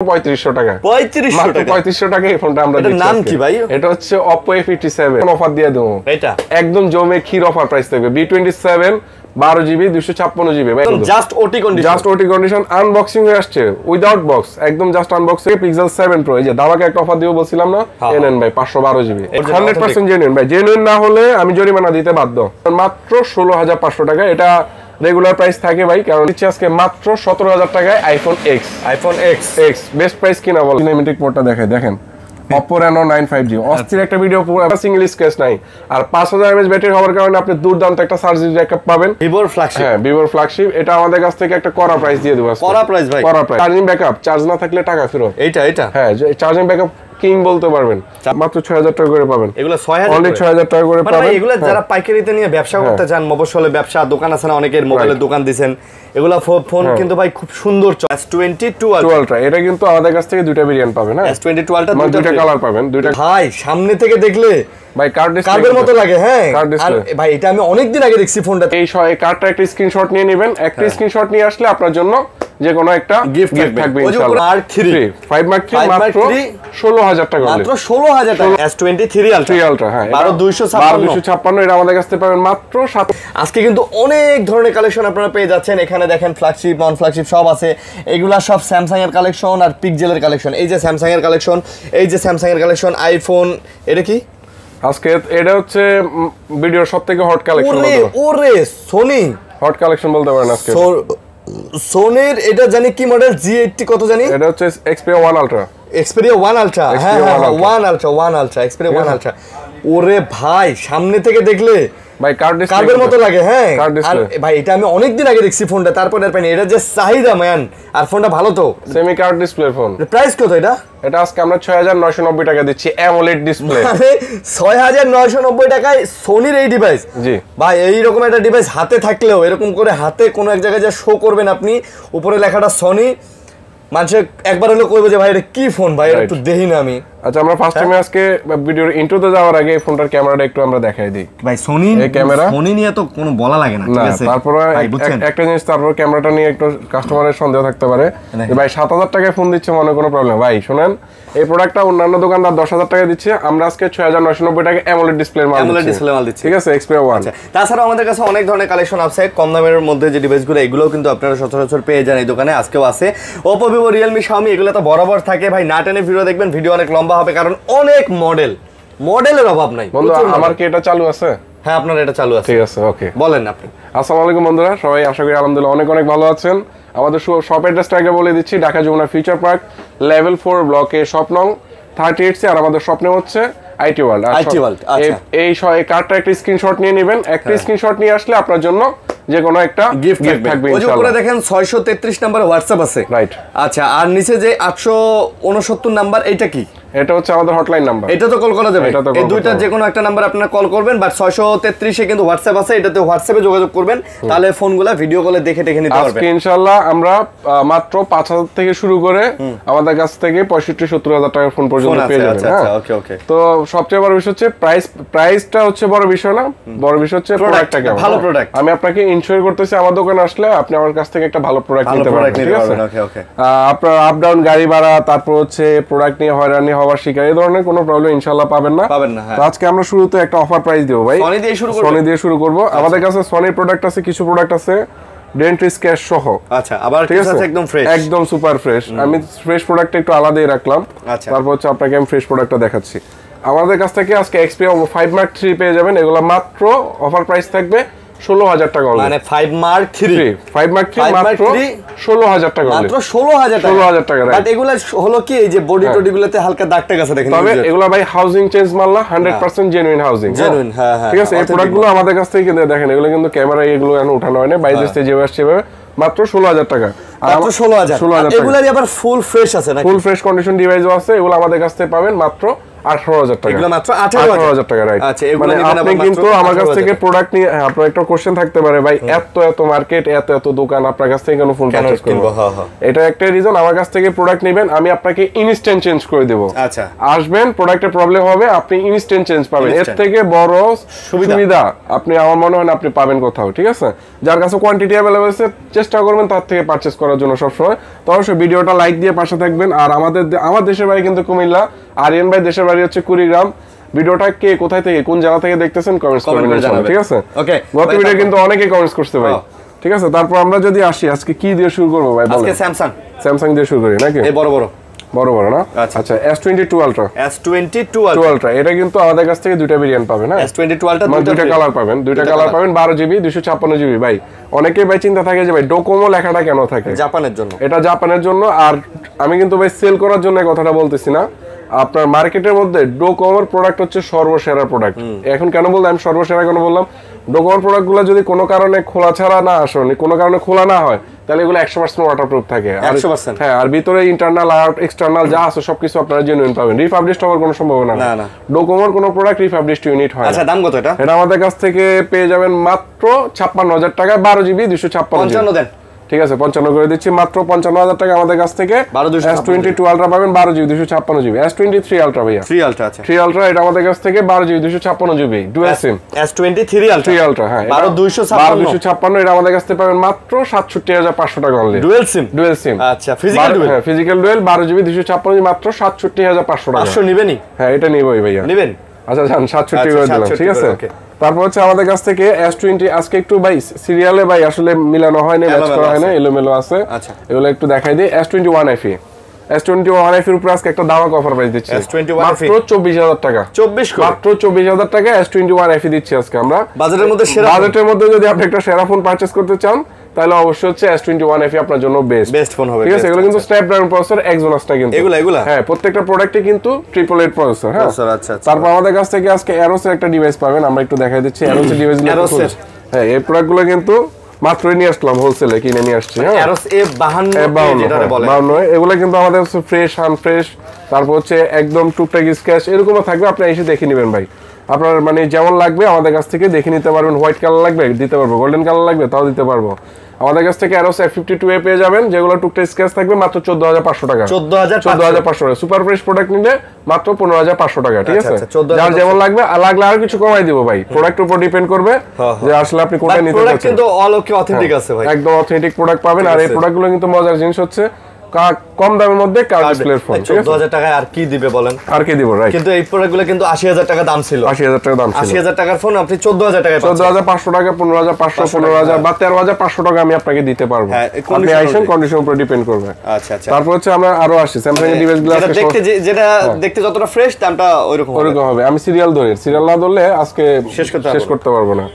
3500 টাকা। 3500 টাকা। 3500 টাকা এই ফোনটা আমরা দিচ্ছি। নাম কি ভাই? এটা হচ্ছে Oppo A57 অফার দিয়ে দেবো। এটা একদম জমে ক্ষীর অফার প্রাইস থাকবে। B27 12GB 256GB ভাই। জাস্ট ওটি কন্ডিশন। জাস্ট ওটি কন্ডিশন আনবক্সিং হয়ে আসছে উইদাউট বক্স, একদম জাস্ট আনবক্সিং। Pixel 7 Pro এই যে দামাকে একটা অফার দিব বলছিলাম না, নেন ভাই 512GB 100% জেনুইন ভাই। জেনুইন না হলে আমি জরিমানা দিতে বাধ্য। মাত্র 16500 টাকা। এটা রেগুলার প্রাইস থাকে ভাই, কারণ দিচ্ছি আজকে মাত্র 17000 টাকায় আইফোন X বেস্ট প্রাইস কিনা বল। সিনেমেটিক মোডটা দেখেন Oppo Reno 9 5G অস্থির একটা ভিডিও, পুরো সিঙ্গেল স্ক্র্যাচ নাই। আর 5000 mAh ব্যাটারি হওয়ার কারণে আপনি দুর্দান্ত একটা চার্জিং ব্যাকআপ পাবেন। ভিভোর ফ্ল্যাগশিপ, হ্যাঁ ভিভোর ফ্ল্যাগশিপ। এটা আমাদের কাছ থেকে একটা কড়া প্রাইস দিয়ে দেব। কড়া প্রাইস ভাই, কড়া প্রাইস। চার্জিং ব্যাকআপ, চার্জ না থাকলে টাকা ফেরত। এটা হ্যাঁ চার্জিং ব্যাকআপ কিং বলতে পারবেন। মাত্র 6000 টাকা করে পাবেন। এগুলো 6000 অনলি 6000 টাকা করে পাবেন। এগুলো যারা পাইকারিতে নিয়ে ব্যবসা করতে চান, মফস্বলে ব্যবসা দোকান আছে না অনেকের, মোবাইলের দোকান দিবেন, এগুলা ফোন কিন্তু ভাই খুব সুন্দর। S22 Ultra এটা কিন্তু আমাদের কাছ থেকে দুইটা ভেরিয়েন্ট পাবেন। হ্যাঁ S22 Ultra দুইটা কালার পাবেন। দুইটা ভাই সামনে থেকে দেখলে ভাই কার্ডের মতো লাগে। হ্যাঁ আর ভাই এটা আমি অনেক দিন আগে দেখছি ফোনটা। এই কার্ডটা একটা স্ক্রিনশট নিয়ে নেবেন। একটা স্ক্রিনশট নিয়ে আসলে আপনার জন্য যে কোনো একটা গিফট থাকবে ইনশাআল্লাহ। আর 5 Mark 3 মাত্র 16000 টাকা। মাত্র 16000 টাকা। S23 Ultra হ্যাঁ 12256 এটা আমাদের কাছ থেকে পাবেন মাত্র 7। আজকে কিন্তু অনেক ধরনের কালেকশন আপনারা পেয়ে যাচ্ছেন। এখানে দেখেন ফ্ল্যাগশিপ নন ফ্ল্যাগশিপ সব আছে। এগুলা সব স্যামসাং এর কালেকশন আর পিক্সেলের কালেকশন। এই যে স্যামসাং এর কালেকশন, এই যে স্যামসাং এর কালেকশন, আইফোন। এটা কি আজকে এটা হচ্ছে ভিডিওর সবথেকে হট কালেকশন। ওরে সোনি হট কালেকশন বলতে পারেন আজকে। সোনির এটা জানি কি মডেল G80 কত জানি? এটা হচ্ছে Xperia 1 Ultra। Xperia 1 Ultra, হ্যাঁ 1 Ultra Xperia 1 Ultra। ওরে ভাই সামনে থেকে দেখলে ভাই কার্ডের মতো লাগে। হ্যাঁ আর ভাই এটা আমি অনেক দিন আগে দেখছি ফোনটা, তারপর আর পাইনি। এটা যে চাহিদা ম্যান, আর ফোনটা ভালো তো। Semi card display phone. Price কত এটা? এটা আজকে আমরা 6990 টাকা দিচ্ছি AMOLED ডিসপ্লে। মানে 6990 টাকায় সোনির এই ডিভাইস। জি ভাই এই রকম একটা ডিভাইস হাতে থাকলেও এরকম করে হাতে কোনো এক জায়গায় যা শো করবেন আপনি, উপরে লেখাটা সনি, মানুষ একবার হলো কইবে যে ভাই এটা কি ফোন, ভাই এটা একটু দেখি না আমি। আচ্ছা আমরা ফার্স্ট টাইমে আজকে ভিডিওর ইন্ট্রোতে যাওয়ার আগে ফোনটার ক্যামেরাটা একটু আমরা দেখাই দিই। ভাই সোনি এই ক্যামেরা, সোনি নিয়ে তো কোনো বলা লাগে না, ঠিক আছে? তারপরে একটা জিনিস, তারপর ক্যামেরাটা নিয়ে একটু কাস্টমারের সন্দেহ থাকতে পারে যে ভাই 7000 টাকায় ফোন দিচ্ছে মনে কোনো প্রবলেম। ভাই শুনেন, এই প্রোডাক্টটা অন্যান্য দোকানদার 10000 টাকা দিচ্ছে, আমরা আজকে 6990 টাকা AMOLED ডিসপ্লে মাল দিচ্ছি। ঠিক আছে Xperia 1। তাছাড়া আমাদের কাছে অনেক ধরনের কালেকশন আছে কম দামের মধ্যে। যে ডিভাইসগুলো এগুলোও কিন্তু আপনারা সচরাচর পেয়ে যান এই দোকানে। আজকেও আছে Oppo, Vivo, Realme, Xiaomi, এগুলো তো বরাবর থাকে ভাই। না টেনে ভিডিও দেখবেন, ভিডিও অনেক লম্বা হবে, কারণ অনেক মডেলের অভাব নাই। বন্ধু আমার কি এটা চালু আছে? হ্যাঁ আপনার এটা চালু আছে। ঠিক আছে ওকে বলেন আপনি। আসসালামু আলাইকুম বন্ধুরা, সবাই আশা করি আলহামদুলিল্লাহ অনেক ভালো আছেন। আমাদের শপ অ্যাড্রেসটা আগে বলে দিচ্ছি, Dhaka Jamuna future park level 4 ব্লকে শপ নং 38 আর আমাদের শপ নেম হচ্ছে IT ওয়ার্ল্ড। এই কার্ডটা একটা স্ক্রিনশট নিয়ে নেবেন। একটা স্ক্রিনশট নিয়ে আসলে আপনার জন্য যে কোনো একটা গিফট থাকবে ইনশাআল্লাহ। উপরে দেখেন 633 নাম্বার হোয়াটসঅ্যাপ আছে, রাইট? আচ্ছা আর নিচে যে 869 নাম্বার, এটা কি? এটা হচ্ছে আমাদের হটলাইন নাম্বার। এটা তো কল করা যাবে। এই দুইটা যে কোনো একটা নাম্বার আপনারা কল করবেন, বাট 633 এ কিন্তু হোয়াটসঅ্যাপ আছে, এটাতে হোয়াটসঅ্যাপে যোগাযোগ করবেন, তাহলে ফোনগুলা ভিডিও কলে দেখে নিতে পারবেন। আজকে ইনশাআল্লাহ আমরা মাত্র 5000 থেকে শুরু করে আমাদের কাছ থেকে 65-70 টাকার ফোন পর্যন্ত পেয়ে যাবেন। আচ্ছা ওকে ওকে। তো সবচেয়ে বড় বিষয় হচ্ছে প্রাইসটা হচ্ছে বড় বিষয় না, বড় বিষয় হচ্ছে প্রোডাক্টটা কেমন। ভালো প্রোডাক্ট আমি আপনাকে ইনশিওর করতেছি আমার দোকানে আসলে আপনি আমার কাছ থেকে একটা ভালো প্রোডাক্ট নিতে পারবেন। ঠিক আছে ওকে ওকে। আপনার আপ ডাউন গাড়ি ভাড়া, তারপর হচ্ছে প্রোডাক্ট নিয়ে হয়রানি হওয়ার শিকার, এই ধরনের কোনো প্রবলেম ইনশাআল্লাহ পাবেন না। তো আজকে আমরা শুরুতে একটা অফার প্রাইস দেব ভাই। সনি দিয়ে শুরু করব। আমাদের কাছে সনির প্রোডাক্ট আছে, কিছু প্রোডাক্ট আছে ডেন্টিস ক্যাশ সহ। আচ্ছা আবার কিছু আছে একদম ফ্রেশ, একদম সুপার ফ্রেশ। আমি ফ্রেশ প্রোডাক্টটা একটু আলাদাই রাখলাম। তারপর হচ্ছে আপনাকে আমি ফ্রেশ প্রোডাক্টটা দেখাচ্ছি। আমাদের কাছ থেকে আজকে Xperia 5 Mark 3 পেয়ে যাবেন। এগুলো মাত্র অফার প্রাইস থাকবে 16000 টাকা। মানে 5 Mark 3 মাত্র 16000 টাকা, মাত্র 16000 টাকা। বাট এগুলা হলো কি, এই যে বডি টডিগুলোতে হালকা দাগ টাগ আছে দেখেন। তবে এগুলা ভাই হাউজিং চেঞ্জ মারলা 100% জেনুইন হাউজিং। হ্যাঁ হ্যাঁ ঠিক আছে। এই প্রোডাক্টগুলো আমাদের কাছ থেকে কিনতে দেখেন, এগুলো কিন্তু ক্যামেরা এগুলো এখন উঠানো হয় না, বাইরে থেকে যেভাবে আসছে মাত্র 16000 টাকা। মাত্র 16000 এগুলারই আবার ফুল ফ্রেশ আছে নাকি? ফুল ফ্রেশ কন্ডিশন ডিভাইসও আছে, এগুলো আমাদের কাছ থেকে পাবেন মাত্র 18,000 টাকা। এগুলো মাত্র 18,000 টাকা, রাইট। আচ্ছা, এগুলো মানে নেবেন আপনি আবার কিন্তু মাত্র আমার কাছ 18,000 থেকে প্রোডাক্ট নিয়ে আপনার একটা কোশ্চেন থাকতে পারে ভাই, এত মার্কেট, এত দোকান, আপনার কাছ থেকে কেন ফোন পারচেজ করব? এটা একটা রিজন। আমার কাছ থেকে প্রোডাক্ট নেবেন, আমি আপনাকে ইনস্ট্যান্ট চেঞ্জ করে দেব। আচ্ছা, আসবেন, প্রোডাক্টের প্রবলেম হবে, আপনি ইনস্ট্যান্ট চেঞ্জ পাবেন। এর থেকে বড় সুবিধা আপনি আমার মনে হয় না আপনি পাবেন কোথাও, ঠিক আছে? যার কাছে কোয়ান্টিটি अवेलेबल আছে চেষ্টা করবেন তার থেকে পারচেজ করার জন্য সবসময়। তো অবশ্যই ভিডিওটা লাইক দিয়ে পাশে থাকবেন। আর আমার দেশের বাড়ি কিন্তু কুমিল্লা, আরিয়ান ভাই দেশের বাড়ি হচ্ছে কুড়িগ্রাম। ভিডিওটা কে কোথায় থেকে কোন জায়গা থেকে দেখতেছেন কমেন্টস করবেন, ঠিক আছে? ওকে, গত ভিডিও কিন্তু অনেকে কমেন্টস করছে ভাই, ঠিক আছে? তারপর আমরা যদি আসি আজকে কি দিয়ে শুরু করব ভাই? আজকে স্যামসাং দিয়ে শুরু করি নাকি? এই বড় না? আচ্ছা, S22 Ultra। এটা কিন্তু আমাদের কাছ থেকে দুইটা ভেরিয়েন্ট পাবেন, হ্যাঁ? S22 Ultra দুইটা কালার পাবেন, 12GB 256GB। ভাই অনেকেই ভাই চিন্তা থাকে যে ভাই ডোকোমো লেখাটা কেন থাকে? জাপানের জন্য, এটা জাপানের জন্য। আর আমি কিন্তু ভাই সেল করার জন্য কথাটা বলতেছি না। আপনার মার্কেটের মধ্যে ডোকোমোর প্রোডাক্ট হচ্ছে সর্বসেরা প্রোডাক্ট। এখন কেন বললাম আমি সর্বসেরা কেন বললাম? ডোকোমোর প্রোডাক্টগুলো যদি কোনো কারণে খোলা ছাড়া না আসে, কোনো কারণে খোলা না হয়, তাহলে এগুলো 100% ওয়াটারপ্রুফ থাকে। 100%, হ্যাঁ। আর ভিতরে ইন্টারনাল আর এক্সটার্নাল যা আছে সবকিছু আপনারা জেনুইন পাবেন। রিফাবলিশড হওয়ার কোনো সম্ভাবনা না। ডোকোমোর কোনো প্রোডাক্ট রিফাবলিশড ইউনিট হয় না। আচ্ছা, দাম কত এটা? এটা আমাদের কাছ থেকে পেয়ে যাবেন মাত্র 56,000 টাকা, 12GB 256GB। 55 দেন, ঠিক আছে, 55 করে দিচ্ছি, মাত্র 55,000 টাকা আমাদের কাছ থেকে। S22 Ultra পাবেন 12GB 256GB। S23 Ultra ভাইয়া, 3 Ultra আছে, 3 Ultra এটা আমাদের কাছ থেকে 12GB 256GB dual SIM. S23 Ultra, হ্যাঁ, 12256 এটা আমাদের কাছ থেকে পাবেন মাত্র 67,500 টাকা অনলি। Dual SIM. আচ্ছা, ফিজিক্যাল ডুয়াল, হ্যাঁ, ফিজিক্যাল ডুয়াল 12GB 256GB মাত্র 67,500 টাকা। 500 নিবেনি? হ্যাঁ, এটা নিবই ভাইয়া, নিবেন? আচ্ছা জান, 67 করে দিলাম, ঠিক আছে? তারপর হচ্ছে আমাদের কাছ থেকে S20 আজকে একটু ভাই সিরিয়ালে ভাই আসলে মিলানো হয় না, ম্যাচ করা হয় না, এলোমেলো আছে। আচ্ছা, এগুলো একটু দেখাই দিই। S21 FE এর উপরে আজকে একটা দামাক অফার প্রাইস দিচ্ছি, মাত্র 24,000 টাকা। মাত্র 24,000 টাকা S21 FE দিচ্ছি আজকে আমরা। বাজেটের মধ্যে যদি আপনি একটা সেরা ফোন পারচেজ করতে চান তাহলে অবশ্যই হচ্ছে S21 FE আপনার জন্য বেস্ট ফোন হবে, ঠিক আছে? এগুলো কিন্তু স্ন্যাপড্রাগন প্রসেসর, Exynos না কিন্তু এগুলা হ্যাঁ, প্রত্যেকটা প্রোডাক্টে কিন্তু 888 প্রসেসর। হ্যাঁ, আচ্ছা। তারপর আমাদের কাছ থেকে আজকে Aros এর একটা ডিভাইস পাবেন, আমরা একটু দেখাই দিচ্ছি Aros এর ডিভাইসগুলো। হ্যাঁ, এই প্রোডাক্টগুলো কিন্তু মাত্রই নিয়ে আসলাম, হোলসেলে কিনে নিয়ে আসছি। হ্যাঁ, Aros A52 যেটা বলে, এগুলো কিন্তু আমাদের ফ্রেশ আনফ্রেশ, তারপর হচ্ছে একদম টুকটাক স্ক্র্যাচ এরকমও থাকবে। আপনি এসে দেখে নেবেন ভাই, আপনার মানে যেমন লাগবে আমাদের কাছ থেকে দেখে নিতে পারবেন। হোয়াইট কালার লাগবে দিতে পারবো, গোল্ডেন কালার লাগবে তাও দিতে পারবো। আমাদের কাছ থেকে Aros F52 পেয়ে যাবেন, যেগুলো টুকটাক স্ক্র্যাচ থাকবে, মাত্র 14,500 টাকা। 14,500 টাকা। সুপার ফ্রেশ প্রোডাক্ট নিলে মাত্র 15,500 টাকা, ঠিক আছে? যার যেমন লাগবে, লাগলে আরো কিছু কমাই দিব ভাই, প্রোডাক্টের উপর ডিপেন্ড করবে যে আসলে আপনি কোনটা নিতে চাচ্ছেন। কিন্তু অল ওকে অথেন্টিক আছে ভাই, একদম অথেন্টিক প্রোডাক্ট পাবেন। আর এই প্রোডাক্টগুলো কিন্তু মজার জিনিস হচ্ছে কম দামের মধ্যে কার্ড ডিসপ্লের ফোন। 14,000 টাকায় আর কি দিবে বলেন? আর কি দিব, রাইট? কিন্তু এই প্রোডাক্টগুলো কিন্তু 80,000 টাকা দাম ছিল, 80,000 টাকা দাম ছিল। 80,000 টাকার ফোন আপনি 14,000 টাকায় পাচ্ছেন। 14,500 টাকা, 15,500, 15,000 বা 13,500 টাকা আমি আপনাকে দিতে পারবো। আপনি আইসেন, কন্ডিশন উপর ডিপেন্ড করবে। আচ্ছা। তারপর হচ্ছে আমরা আরো আসি স্যামসাং এর ডিভাইসগুলো আজকে যেটা দেখতে যতটা ফ্রেশ দামটা ওইরকম হবে। আমি সিরিয়াল না ধরলে আজকে শেষ করতে পারবো না।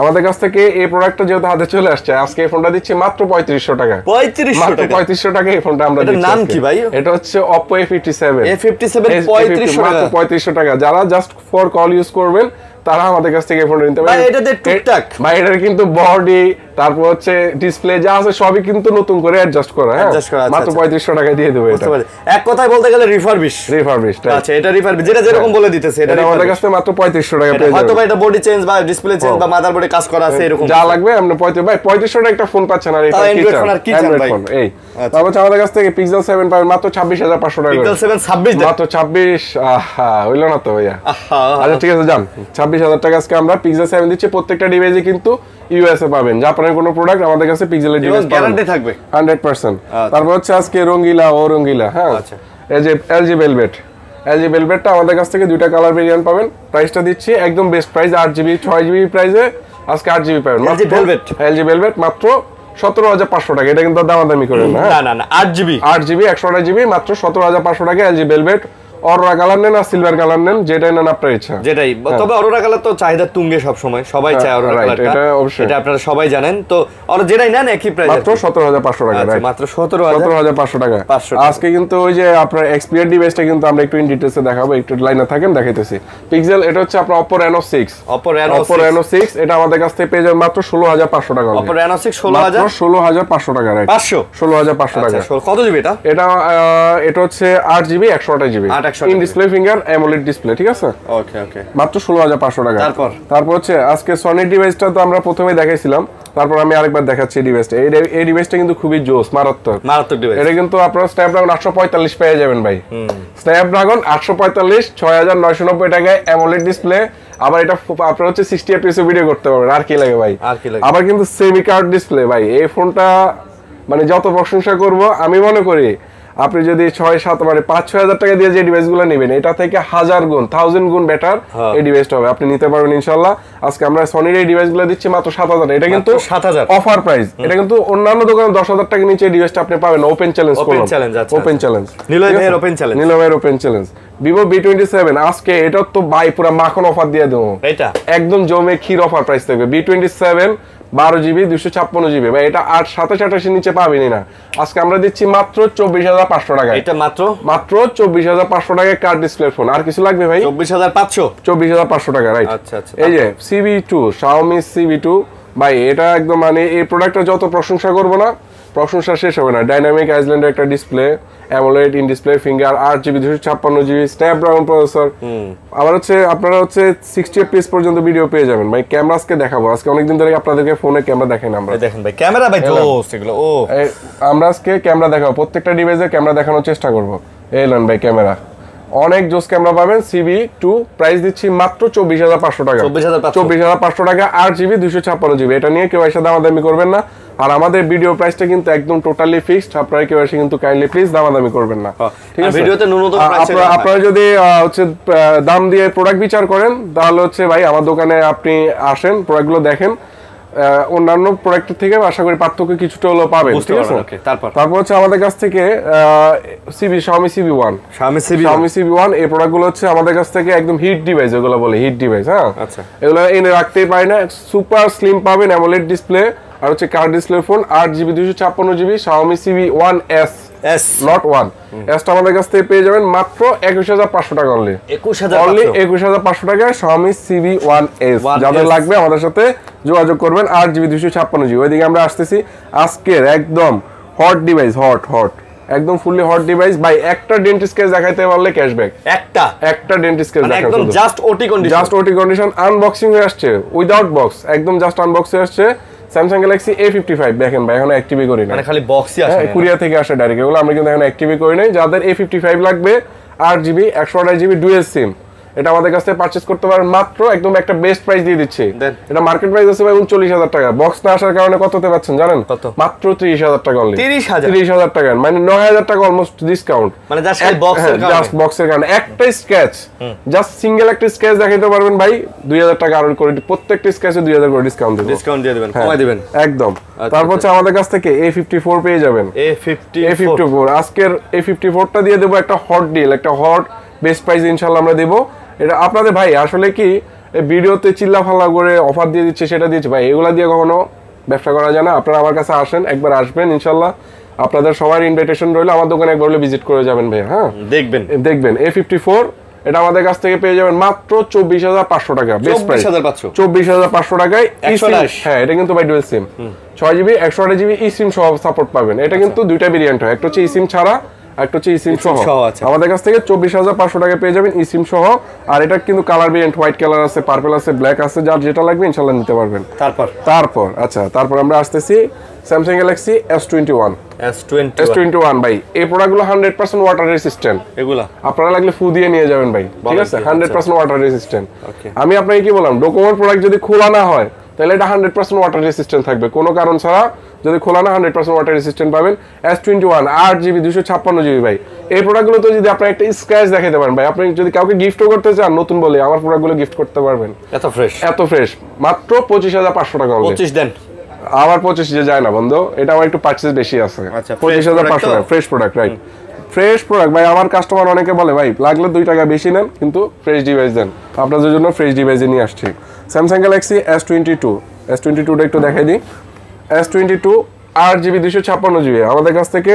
আমাদের কাছ থেকে এই প্রোডাক্টটা যেহেতু হাতে চলে আসছে, আজকে এই ফোনটা দিচ্ছি মাত্র 3500 টাকা। 3500 টাকা এই ফোনটা আমরা দিচ্ছি। নাম কি ভাই? এটা হচ্ছে Oppo A57 3500 টাকা। যারা জাস্ট ফর কল ইউজ করবেন তারা আমাদের কাছ থেকে ফোন নিতে পারেন। এটাতে টুকটাক ভাই, এটার কিন্তু বডি তারপর হচ্ছে ডিসপ্লে যা আছে সবই কিন্তু নতুন করে অ্যাডজাস্ট করা। হ্যাঁ, মাত্র 3500 টাকা দিয়ে দেবো এটা। এক কথায় বলতে গেলে রিফারবিশ। আচ্ছা, এটা রিফারবিশ যেটা যেরকম বলে দিতেছে, এটা আমাদের কাছে মাত্র 3500 টাকা পেয়ে যাবেন। হয়তো ভাই এটা বডি চেঞ্জ বা ডিসপ্লে চেঞ্জ বা মাদারবোর্ডে কাজ করা আছে, এরকম যা লাগবে আপনি 3500 টাকা একটা ফোন পাচ্ছেন। আর এটা কি চান ভাই? এই তারপর আমাদের কাছ থেকে Pixel 7 পাবেন মাত্র 26,500 টাকা। Pixel 7 26 মাত্র 26। আহা, হইলো না তো ভাইয়া। আচ্ছা, ঠিক আছে, যান 26,000 টাকা আজকে আমরা Pixel 7 দিচ্ছি। প্রত্যেকটা ডিভাইসে কিন্তু ইউএসএ পাবেন, জাপানের কোনো প্রোডাক্ট আমাদের কাছে পিক্সেলের ডিভাইস গ্যারান্টি থাকবে 100%। তারপর হচ্ছে আজকে রঙ্গিলা, হ্যাঁ, এই যে এলজি ভেলভেটটা আমাদের কাছ থেকে দুইটা কালার ভেরিয়েন্ট পাবেন। প্রাইসটা দিচ্ছি একদম বেস্ট প্রাইস, 8GB 6GB প্রাইসে আজকে 8GB পাবেন। এলজি ভেলভেট মাত্র 17,500 টাকা। এটা কিন্তু দামাদামি করেন না, 8GB 128GB মাত্র 17,500 টাকা এলজি ভেলভেট। অরোরা কালার নেন আর সিলভার কালার নেন, যেটাই নেন আপনার ইচ্ছা। যেটাই, তবে অরোরা কালার তো চাহিদা তুঙ্গে সব সময়, সবাই চায় অরোরা কালারটা, এটা অবশ্যই, এটা আপনারা সবাই জানেন। তো আর যেটাই নেন একই প্রাইস, মাত্র 17,500 টাকা, রাইট? মাত্র 17,500 টাকা। আজকে কিন্তু ওই যে আপনার এক্সপিরিয়ার ডিভাইসটা কিন্তু আমরা একটু ইন ডিটেইলসে দেখাবো, একটু লাইনে থাকেন দেখাইতেছি। পিক্সেল, এটা হচ্ছে আপনার Oppo Reno 6। Oppo Reno 6 এটা আমাদের কাছ থেকে পেয়ে যাবেন মাত্র 16,500 টাকা। Oppo Reno 6 16,500 টাকা, রাইট? 500 16,500 টাকা। কত জিবি এটা? এটা হচ্ছে 8GB 128GB। In display finger AMOLED display, ঠিক আছে? ওকে ওকে, মাত্র 16,500 টাকা। তারপর হচ্ছে আজকে সনির ডিভাইসটা তো আমরা প্রথমে দেখাইছিলাম, তারপর আমি আরেকবার দেখাচ্ছি এই ডিভাইসটা। এই ডিভাইসটা কিন্তু খুবই জোস, মারাত্মক ডিভাইস। এটা কিন্তু আপনারা স্ন্যাপড্রাগন 845 পেয়ে যাবেন ভাই। স্ন্যাপড্রাগন 845 6990 টাকায় অ্যামোলেড ডিসপ্লে। আবার এটা আপনারা হচ্ছে 60 fps এ ভিডিও করতে পারবেন, আর কি লাগে ভাই? আবার কিন্তু সেমি কার্ভ ডিসপ্লে ভাই। এই ফোনটা মানে যত প্রশংসা করব, আমি মনে করি আপনি যদি 6-7 মানে 5-6 হাজার টাকা দিয়ে যে ডিভাইসগুলো নেবেন, এটা থেকে 1000 গুণ 1000 গুণ বেটার এই ডিভাইসটা হবে। আপনি নিতে পারবেন ইনশাআল্লাহ। আজকে আমরা সনির এই ডিভাইসগুলো দিচ্ছি মাত্র 7000। এটা কিন্তু 7000 অফার প্রাইস। এটা কিন্তু অন্যান্য দোকানে 10000 টাকা নিচে এই ডিভাইসটা আপনি পাবেন। ওপেন চ্যালেঞ্জ করলাম, ওপেন চ্যালেঞ্জ, নিলয় ভাইয়ের ওপেন চ্যালেঞ্জ, নিলয় ভাইয়ের ওপেন চ্যালেঞ্জ। Vivo B27 আজকে এটা তো ভাই পুরো মাখন অফার দিয়ে দেবো, এটা একদম জমে ক্ষীর অফার প্রাইস থাকবে। B27 12GB 256GB ভাই, এটা 827 নিচে পাবেনই না। আজকে আমরা দিচ্ছি মাত্র 24500 টাকা। এটা মাত্র 24500 টাকায় কার্ড ডিসপ্লে ফোন। আর কিছু লাগবে ভাই? 24500 টাকা, রাইট। আচ্ছা আচ্ছা, এই যে CV2, Xiaomi CV2 ভাই, এটা একদম মানে এই প্রোডাক্টটা যত প্রশংসা করব না, প্রশংসা শেষ হবে না। ডাইনামিক আইল্যান্ডের একটা display, AMOLED in display finger, 8GB 256GB Snapdragon processor. আবার হচ্ছে আপনারা হচ্ছে 60 fps পর্যন্ত ভিডিও পেয়ে যাবেন ভাই। ক্যামেরা আজকে দেখাবো, আজকে অনেকদিন ধরে আপনাদেরকে ফোনে ক্যামেরা দেখাই না আমরা। দেখেন ভাই ক্যামেরা ভাই জোস এগুলো। ও আমরা আজকে ক্যামেরা দেখাবো, প্রত্যেকটা ডিভাইসে ক্যামেরা দেখানোর চেষ্টা করব। এই নেন ভাই ক্যামেরা, অনেক জোস ক্যামেরা পাবেন। CV2 প্রাইস দিচ্ছি মাত্র 24500 টাকা। 24500 টাকা 8GB 256GB। এটা নিয়ে কেউ এসে দামাদামি করবেন না। আর আমাদের ভিডিও প্রাইসটা কিন্তু একদম টোটালি ফিক্সড। আপনারা কেউ এসে কিন্তু কাইন্ডলি প্লিজ দামাদামি করবেন না, ঠিক আছে? ভিডিওতে ন্যূনতম প্রাইস আপনারা যদি হচ্ছে দাম দিয়ে প্রোডাক্ট বিচার করেন, তাহলে হচ্ছে ভাই আমার দোকানে আপনি আসেন, প্রোডাক্টগুলো দেখেন। অন্যান্য প্রোডাক্টের থেকে আশা করি পার্থক্য কিছুটা হলেও পাবেন, ঠিক আছে? তারপর হচ্ছে আমাদের কাছ থেকে Xiaomi CV1 এই প্রোডাক্টগুলো হচ্ছে আমাদের কাছ থেকে একদম হিট ডিভাইস, এগুলো বলে হিট ডিভাইস। হ্যাঁ, আচ্ছা, এগুলো এনে রাখতেই পারি না। সুপার স্লিম পাবেন, অ্যামোলেড ডিসপ্লে আর হচ্ছে card display phone. 8GB 256GB Xiaomi CV1S not 1 এসটা আমাদের কাছ থেকে পেয়ে যাবেন মাত্র 21500 টাকা অনলি। 21500 টাকায় Xiaomi CV1S। যাদের লাগবে আমাদের সাথে যোগাযোগ করবেন। 8GB 256GB। ওইদিকে আমরা আসতেছি আজকের একদম হট ডিভাইস, হট একদম ফুললি হট ডিভাইস ভাই। একটা ডেন্টিস্ট কেস দেখাইতে পারলে ক্যাশব্যাক। একটা ডেন্টিস্ট কেস দেখানো, একদম জাস্ট ওটি কন্ডিশন আনবক্সিং হয়ে আসছে, উইদাউট বক্স, একদম জাস্ট আনবক্স হয়ে আসছে। Samsung Galaxy A55 দেখেন ভাই, এখনো অ্যাক্টিভই করি না, মানে খালি বক্সই আসে, কুরিয়ার থেকে আসে ডাইরেক্ট। এগুলো আমরা কিন্তু এখনো অ্যাক্টিভই করি নাই। যাদের A55 লাগবে 8GB 128GB ডুয়াল সিম, এটা আমাদের কাছ থেকে পারচেজ করতে পারেন মাত্র একদম একটা বেস্ট প্রাইস দিয়ে দিচ্ছি। এটা মার্কেট প্রাইস আছে ভাই 39000 টাকা। বক্স না আসার কারণে কততে পাচ্ছেন জানেন? মাত্র 30000 টাকা অনলি। 30000 টাকা, মানে 9000 টাকা অলমোস্ট ডিসকাউন্ট, মানে জাস্ট বক্সের কারণে। একটা স্ক্র্যাচ, জাস্ট সিঙ্গেল একটা স্ক্র্যাচ দেখাইতে পারবেন ভাই 2000 টাকা আরো করে, প্রত্যেকটা স্ক্র্যাচে 2000 করে ডিসকাউন্ট দিয়ে দিবেন, কমাই দিবেন একদম। তারপর হচ্ছে আমাদের কাছ থেকে A54 পেয়ে যাবেন। A54 আজকের A54টা দিয়ে দেবো একটা হট ডিল, একটা হট বেস্ট প্রাইস ইনশাআল্লাহ আমরা দেবো। এটা আপনাদের ভাই আসলে কি ভিডিওতে চিল্লা ফাল্লা করে অফার দিয়ে দিচ্ছে, সেটা দিচ্ছে ভাই, এগুলা দিয়ে কখনো ব্যবসা করা যায় না। আপনারা আমার কাছে আসেন, একবার আসবেন ইনশাআল্লাহ। আপনাদের সবার ইনভিটেশন রইল, আমার দোকানে একবার হলে ভিজিট করে যাবেন ভাই। হ্যাঁ, দেখবেন A54 এটা আমাদের কাছ থেকে পেয়ে যাবেন মাত্র 24500 টাকা, বেস্ট প্রাইস 24500 টাকায়। হ্যাঁ, এটা কিন্তু ভাই dual SIM, 6GB 128GB eSIM সহ সাপোর্ট পাবেন। এটা কিন্তু দুইটা ভেরিয়েন্ট হয়, একটা হচ্ছে eSIM ছাড়া, একটা হচ্ছে eSIM সহ। আমাদের কাছ থেকে 24500 টাকা পেয়ে যাবেন eSIM সহ। আর এটা কিন্তু কালার ভেরিয়েন্ট, হোয়াইট কালার আছে, পার্পল আছে, ব্ল্যাক আছে, যার যেটা লাগবে ইনশাআল্লাহ নিতে পারবেন। তারপর আমরা আসতেছি Samsung Galaxy S21 ভাই। এই প্রোডাক্টগুলো 100% ওয়াটার রেসিস্ট্যান্ট। এগুলা আপনারা লাগলে ফু দিয়ে নিয়ে যাবেন ভাই, ঠিক আছে? 100% ওয়াটার রেসিস্ট্যান্ট। আমি আপনাকে কি বললাম, ডকুমেন্ট প্রোডাক্ট যদি খোলা না হয় তাহলে এটা 100% ওয়াটার রেসিস্ট্যান্ট থাকবে, কোনো কারণ ছাড়া যদি খোলা না 100% ওয়াটার রেসিস্ট্যান্ট পাবেন। S21 8GB 256GB ভাই। এই প্রোডাক্টগুলো তো যদি আপনি একটা স্ক্র্যাচ দেখাতে পারেন ভাই, আপনি যদি কাউকে গিফটও করতে চান নতুন বলে, আমার প্রোডাক্টগুলো গিফট করতে পারবেন। এত ফ্রেশ মাত্র 25500 টাকা। 25 দেন, আবার 25 যে যায় না বন্ধু, এটা আমার একটু পারচেজ বেশি আছে। 25500 টাকা fresh product, right? Fresh product ভাই। আমার কাস্টমার অনেকে বলে ভাই লাগলে 2 টাকা বেশি নেন, কিন্তু ফ্রেশ ডিভাইস দেন। আপনাদের জন্য ফ্রেশ ডিভাইসে নিয়ে আসছি। Samsung Galaxy S22টা একটু দেখাই দিই। S22 8GB 256GB আমাদের কাছ থেকে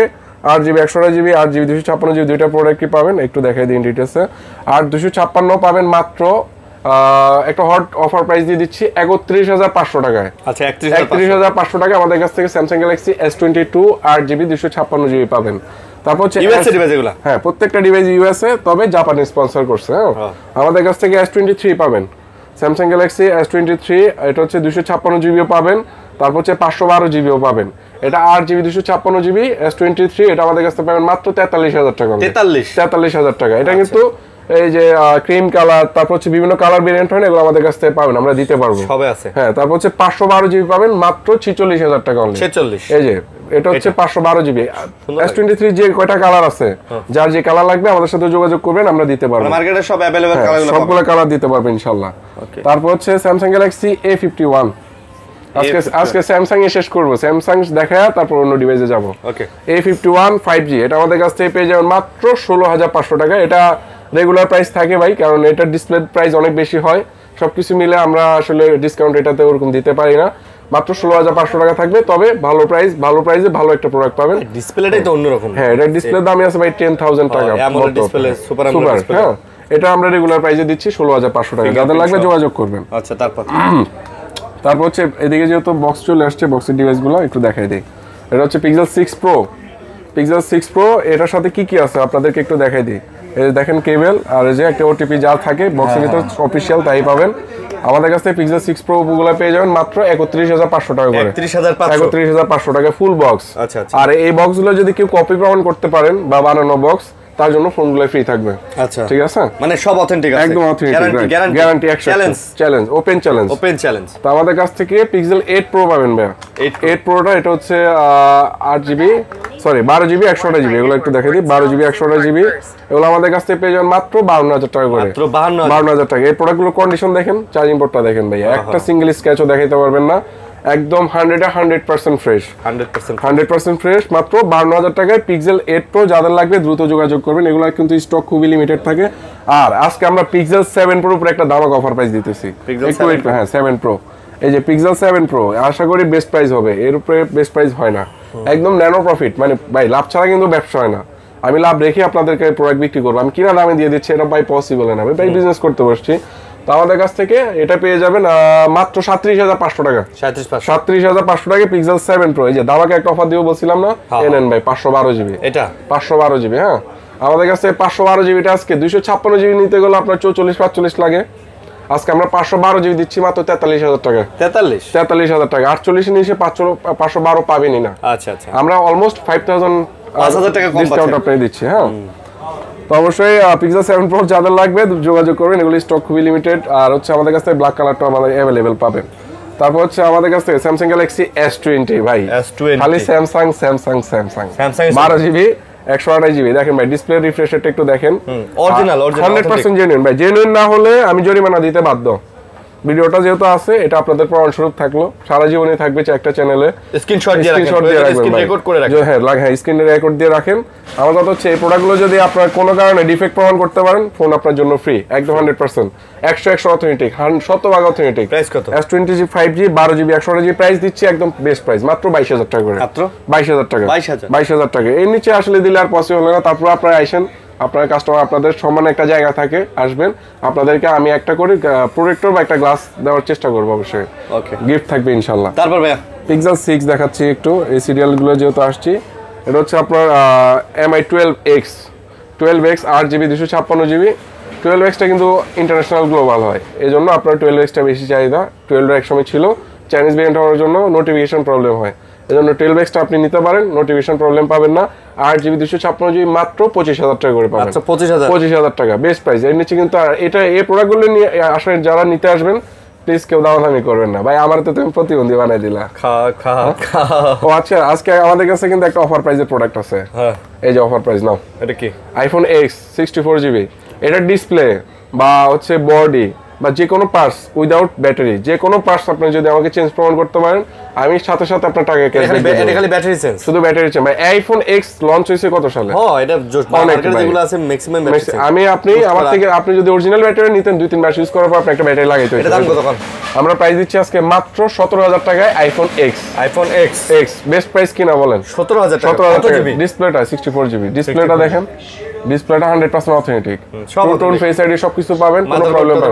8GB 128GB 8GB 256GB দুইটা প্রোডাক্টই পাবেন। একটু দেখাই দিই ডিটেইলসে। আর 256 পাবেন মাত্র একটা হট অফার প্রাইস দিয়ে দিচ্ছি 31500 টাকায়। আচ্ছা, 31500 টাকা আমাদের কাছ থেকে Samsung Galaxy S22 8GB 256GB পাবেন। তারপর হচ্ছে ইউএসএ ডিভাইস এগুলো। হ্যাঁ, প্রত্যেকটা ডিভাইস ইউএসএ, তবে জাপানি স্পন্সর করছে। হ্যাঁ, আমাদের কাছ থেকে S23 পাবেন, স্যামসাং গ্যালাক্সি S23, এটা হচ্ছে 256 জিবিও পাবেন, তারপর হচ্ছে 512 জিবিও পাবেন। এটা 8 জিবি 256 জিবি S23, এটা আমাদের কাছে পাবেন মাত্র 43,000 টাকা। 43,000 টাকা। এটা কিন্তু এই যে ক্রিম কালার, তারপর হচ্ছে বিভিন্ন কালার ভেরিয়েন্ট হয় না, এগুলো আমাদের কাছ থেকে পাবেন, আমরা দিতে পারবো, সবে আছে। হ্যাঁ, তারপর হচ্ছে 512 জিবি পাবেন মাত্র 46,000 টাকা অনলি। 46, এই যে এটা হচ্ছে 512 জিবি S23 যে কয়টা কালার আছে, যার যে কালার লাগবে আমাদের সাথে যোগাযোগ করবেন, আমরা দিতে পারবো। মার্কেটে সব अवेलेबल কালারগুলো, সবগুলো কালার দিতে পারবেন ইনশাআল্লাহ। তারপর হচ্ছে স্যামসাং গ্যালাক্সি A51, আজকে স্যামসাং এ শেষ করব, স্যামসাং দেখায় তারপর অন্য ডিভাইসে যাব। ওকে, A51 5G, এটা আমাদের কাছ থেকে পেয়ে যাবেন মাত্র 16,500 টাকা। এটা রেগুলার প্রাইস থাকে ভাই, কারণ এটার ডিসপ্লে প্রাইস অনেক বেশি হয়, সবকিছু মিলে আমরা আসলে ডিসকাউন্ট এটাতে ওরকম দিতে পারি না। মাত্র 16,500 টাকা থাকবে, তবে ভালো প্রাইসে ভালো একটা প্রোডাক্ট পাবেন। ডিসপ্লেটাই তো অন্যরকম। হ্যাঁ, এটা ডিসপ্লে দামই আছে ভাই 10,000 টাকা। AMOLED display, super AMOLED display. হ্যাঁ, এটা আমরা রেগুলার প্রাইসে দিচ্ছি 16,500 টাকা, যাদের লাগবে যোগাযোগ করবেন। আচ্ছা, তারপর হচ্ছে এদিকে যেহেতু বক্স চলে আসছে, বক্সের ডিভাইসগুলো একটু দেখাই দিই। এটা হচ্ছে Pixel 6 Pro, এটার সাথে কি কি আছে আপনাদেরকে একটু দেখাই দিই। এই দেখেন কেবল, আর এই যে একটা ওটিপি যা থাকে বক্সের ভিতর অফিশিয়াল তাই পাবেন। আমাদের কাছ থেকে Pixel 6 Pro গুলো পেয়ে যাবেন মাত্র 31,500 টাকা করে। 31,500 টাকা ফুল বক্স। আচ্ছা, আর এই বক্সগুলো যদি কেউ কপি প্রমাণ করতে পারেন বা বানানো বক্স, তার জন্য ফোনগুলো ফ্রি থাকবে। আচ্ছা, ঠিক আছে, মানে সব অথেন্টিক আছে, একদম authentic, guarantee 100%, challenge, open challenge. তো আমাদের কাছ থেকে Pixel 8 Pro পাবেন ভাই। 8 Proটা এটা হচ্ছে 8 জিবি, সরি 12 জিবি 128 জিবি, এগুলো একটু দেখে দিই। 12 জিবি 128 জিবি, এগুলো আমাদের কাছ থেকে পেয়ে যাবেন মাত্র 52,000 টাকা করে। মাত্র 52,000 টাকা। এই প্রোডাক্টগুলো কন্ডিশন দেখেন, চার্জিং পোর্টটা দেখেন ভাই, একটা সিঙ্গেল স্ক্র্যাচও দেখাইতে পারবেন না, একদম 100% ফ্রেশ, 100% ফ্রেশ। মাত্র 52,000 টাকায় Pixel 8 Pro, যাদের লাগবে দ্রুত যোগাযোগ করবেন, এগুলো কিন্তু স্টক খুবই লিমিটেড থাকে। আর আজকে আমরা Pixel 7 Pro উপরে একটা দামাক অফার প্রাইস দিতেছি। হ্যাঁ, 7 Pro, এই যে Pixel 7 Pro, আশা করি বেস্ট প্রাইস হবে, এর উপরে বেস্ট প্রাইস হয় না, একদম ন্যানো প্রফিট, মানে ভাই লাভ ছাড়া কিন্তু ব্যবসা হয় না। আমি লাভ রেখে আপনাদেরকে প্রোডাক্ট বিক্রি করবো, আমি কিনা দামে দিয়ে দিচ্ছি, এটা ভাই পসিবল না, আমি ভাই বিজনেস করতে বসছি। তো আমাদের কাছ থেকে এটা পেয়ে যাবেন মাত্র 37,500 টাকা। 37,500 টাকা Pixel 7 Pro। এই যে দামাকে একটা অফার দিব বলছিলাম না, নেন ভাই 512 জিবি, এটা 512 জিবি। হ্যাঁ, আমাদের কাছে 512 জিবিটা আজকে 256 জিবি নিতে গেলে আপনার 44-45 লাগে, আজকে আমরা 512 জিবি দিচ্ছি মাত্র 43,000 টাকা। 43,000 টাকা। 48 নিচে 512 পাবেনই না। আচ্ছা, আমরা অলমোস্ট 5,000 টাকা কম ডিসকাউন্ট আপনাকে দিচ্ছি। হ্যাঁ, তো অবশ্যই Pixel 7 Pro যাদের লাগবে যোগাযোগ করবেন, এগুলি স্টক খুবই লিমিটেড। আর হচ্ছে আমাদের কাছ থেকে ব্ল্যাক কালারটা আমাদের অ্যাভেলেবেল পাবেন। তারপর হচ্ছে আমাদের কাছে স্যামসাং গ্যালাক্সি S20 ভাই, খালি স্যামসাং 12 জিবি 128 জিবি। দেখেন ভাই, ডিসপ্লে রিফ্রেশ রেটটা একটু দেখেন, অরিজিনাল 100% জেনুইন ভাই। জেনুইন না হলে আমি জরিমানা দিতে বাধ্য। ভিডিওটা যেহেতু আছে, এটা আপনাদের প্রমাণস্বরূপ থাকলো, সারা জীবনই থাকবে একটা চ্যানেলে। স্ক্রিনশট দিয়ে রাখেন, রেকর্ড করে রাখেন। হ্যাঁ, স্ক্রিনে রেকর্ড দিয়ে রাখেন। আমার কথা হচ্ছে এই প্রোডাক্টগুলো যদি আপনার কোনো কারণে ডিফেক্ট প্রমাণ করতে পারেন, ফোন আপনার জন্য ফ্রি, একদম 100%, 100 অথেন্টিক, 100% অথেন্টিক। প্রাইস কত? S20 5G 12 GB 128 GB price দিচ্ছি একদম বেস্ট প্রাইস, মাত্র 22,000 টাকা করে। মাত্র 22,000 টাকা। 22,000 টাকা। এর নিচে আসলে দিলে আর পসিবল না। তারপর আপনারা আইসেন, আপনার কাস্টমার আপনাদের সমানে একটা জায়গা থাকে, আসবেন, আপনাদেরকে আমি একটা করে প্রোটেক্টর বা একটা গ্লাস দেওয়ার চেষ্টা করবো অবশ্যই। ওকে, গিফট থাকবে ইনশাআল্লাহ। তারপর ভাইয়া Pixel 6 দেখাচ্ছি একটু, এই সিরিয়ালগুলো যেহেতু আসছি। এটা হচ্ছে আপনার MI 12X 8 জিবি 256 জিবি। 12Xটা কিন্তু ইন্টারন্যাশনাল গ্লোবাল হয়, এই জন্য আপনার 12Xটা বেশি চাহিদা। 12 এক সময় ছিল, চাইনিজ ভেরিয়েন্ট হওয়ার জন্য নোটিফিকেশন প্রবলেম হয়, এই জন্য 12Xটা আপনি নিতে পারেন, নোটিফিকেশন প্রবলেম পাবেন না। 8 জিবি 256 জিবি মাত্র 25,000 টাকা করে পাবেন। 25,000 টাকা বেস্ট প্রাইস। এর নিচে কিন্তু এটা এই প্রোডাক্টগুলো নিয়ে আসলে যারা নিতে আসবেন, প্লিজ কেউ দামাদামি করবেন না ভাই, আমার তো তুমি প্রতিবন্ধী বানাই দিলা। ও আচ্ছা, আজকে আমাদের কাছে কিন্তু একটা অফার প্রাইজের প্রোডাক্ট আছে। এই যে অফার প্রাইস নাও, এটা কি? iPhone X 64 GB. এটা ডিসপ্লে বা হচ্ছে বডি বা যে কোনো পার্টস উইদাউট ব্যাটারি, যে কোনো পার্টস আপনি যদি আমাকে চেঞ্জ প্রমাণ করতে পারেন, আমি সাথে সাথে আপনার টাকা ক্যাশব্যাক দেব। এটা খালি ব্যাটারি চেঞ্জ, শুধু ব্যাটারি চেঞ্জ ভাই। iPhone X লঞ্চ হয়েছে কত সালে? এটা মার্কেটে যেগুলো আছে ম্যাক্সিমাম ব্যাটারি। আমার থেকে আপনি যদি অরিজিনাল ব্যাটারি নিতেন 2-3 মাস ইউজ করার পর আপনি একটা ব্যাটারি লাগাইতে হতো। এটা দাম কত? আমরা প্রাইস দিচ্ছি আজকে মাত্র 17,000 টাকায় iPhone X। বেস্ট প্রাইস কিনা বলেন? 17,000 টাকা। কত জিবি? ডিসপ্লেটা 64 জিবি। ডিসপ্লেটা দেখেন, ডিসপ্লেটা 100% অথেন্টিক, সব টোন ফেস আইডি সবকিছু পাবেন, কোনো প্রবলেম নাই।